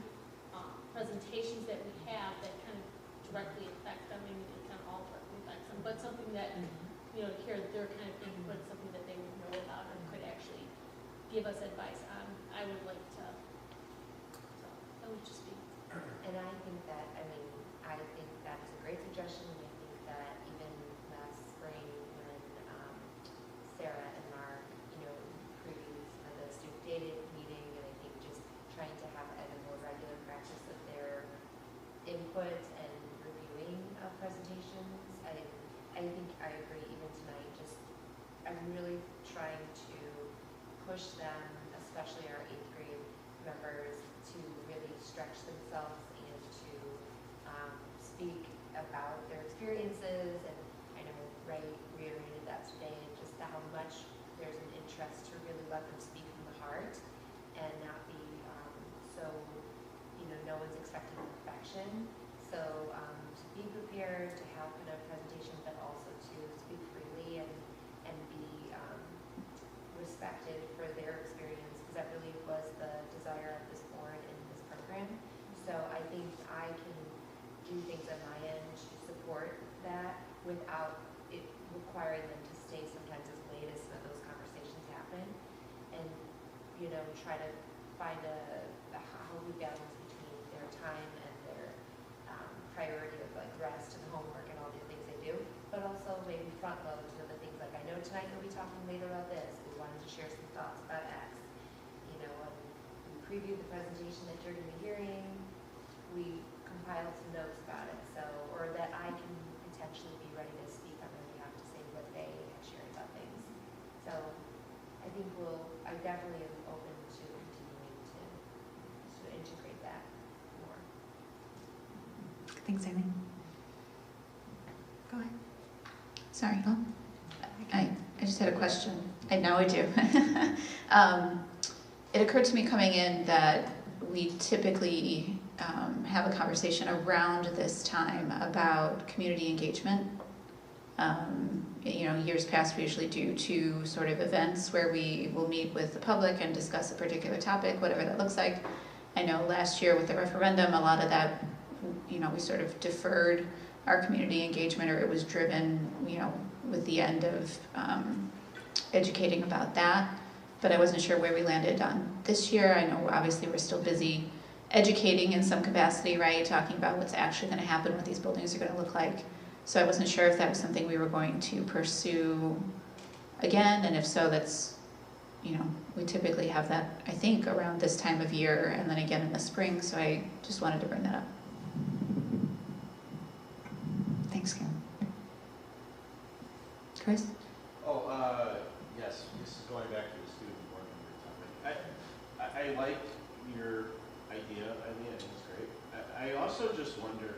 presentations that we have that kind of directly affect them. I mean, it kind of all directly affects them, but something that, you know, to hear their kind of input, something that they would know about or could actually give us advice on. I would like to, so that would just be. And I think that, I mean, I think that's a great suggestion. I think that even last spring when Sarah and Mark, you know, previewed the student data meeting, and I think just trying to have a more regular practice of their input and reviewing of presentations. I think I agree even tonight, just I'm really trying to push them, especially our 8th grade members, to really stretch themselves and to speak about their experiences. And I know Ray reiterated that today, just how much there's an interest to really let them speak from the heart and not be so, you know, no one's expecting perfection. So to be prepared to have kind of presentation, but also to speak freely and be respected for their experience, because that really was the desire of this board and this program. So I think I can do things on my end to support that without it requiring them to stay sometimes as late as some of those conversations happen, and you know, try to find a healthy balance between their time and their priority of like rest and homework and all the things they do, but also maybe front load some of the things like I know tonight you'll be talking later about this. We wanted to share some thoughts about X. You know, we previewed the presentation that you're going to be hearing. We compiled some notes about it, so or that I can potentially be ready to speak on their behalf to say what they have shared about things. So I think I definitely am open to continuing to integrate that more. Thanks, Eileen. Go ahead. Sorry. Oh. I just had a question. Now I do. It occurred to me coming in that we typically have a conversation around this time about community engagement. You know, years past we usually do 2 sort of events where we will meet with the public and discuss a particular topic, whatever that looks like. I know last year with the referendum, a lot of that, you know, we sort of deferred our community engagement, or it was driven, you know, with the end of educating about that. But I wasn't sure where we landed on this year. I know obviously we're still busy educating in some capacity, right? Talking about what's actually going to happen, what these buildings are going to look like. So I wasn't sure if that was something we were going to pursue again, and if so, that's, you know, we typically have that, I think, around this time of year, and then again in the spring, so I just wanted to bring that up. Thanks, Kim. Chris? Yes, this is going back to the student board member topic. I like your idea, Eileen, I think it's great. I also just wonder,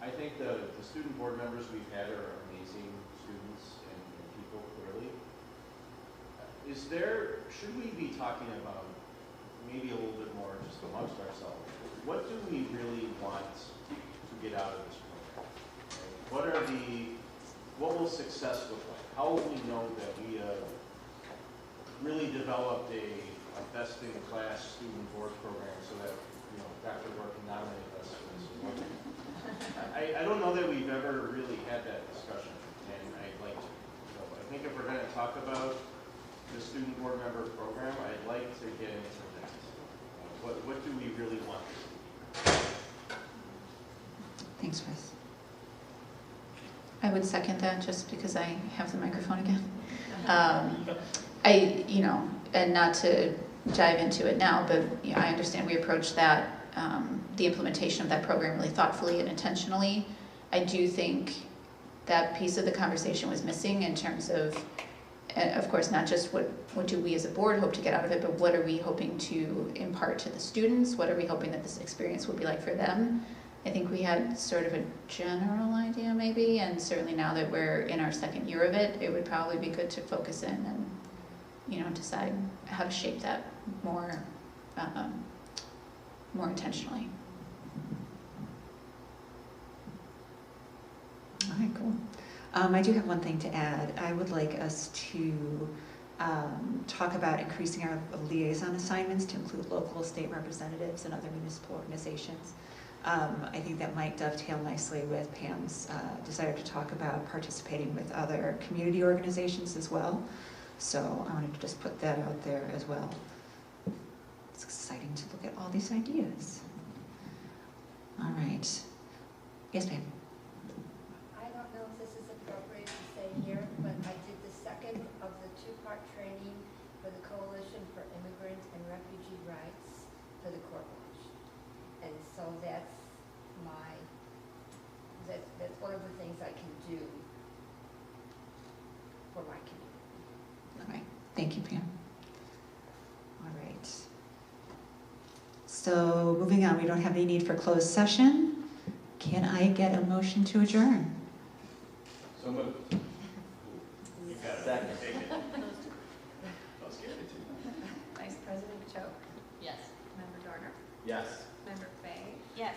I think the student board members we've had are amazing students and people, clearly. Should we be talking about maybe a little bit more just amongst ourselves? What do we really want to get out of this program? Right? What will success look like? How will we know that we have really developed a best in class student board program so that, Dr. Rourke can nominate us for this award. I don't know that we've ever really had that discussion, and I'd like to. So I think if we're going to talk about the student board member program, I'd like to get into that. What do we really want? Thanks, Chris. I would second that just because I have the microphone again. And not to dive into it now, but I understand we approached that, the implementation of that program really thoughtfully and intentionally. I do think that piece of the conversation was missing in terms of course, not just what do we as a board hope to get out of it, but what are we hoping to impart to the students? What are we hoping that this experience will be like for them? I think we had sort of a general idea maybe, and certainly now that we're in our second year of it, it would probably be good to focus in and decide how to shape that more intentionally. All right, cool. I do have one thing to add. I would like us to talk about increasing our liaison assignments to include local, state representatives and other municipal organizations. I think that might dovetail nicely with Pam's desire to talk about participating with other community organizations as well. So I wanted to just put that out there as well. It's exciting to look at all these ideas. All right. Yes, Pam. I don't know if this is appropriate to say here, but I did the second of the two-part training for the Coalition for Immigrant and Refugee Rights for the Court Watch. And so that's one of the things I can do for my community. All right. Thank you, Pam. All right. So moving on, we don't have any need for closed session. Can I get a motion to adjourn? So moved. You got it. Second. Vice President Choate? Yes. Member Dorner? Yes. Member Fay? Yes.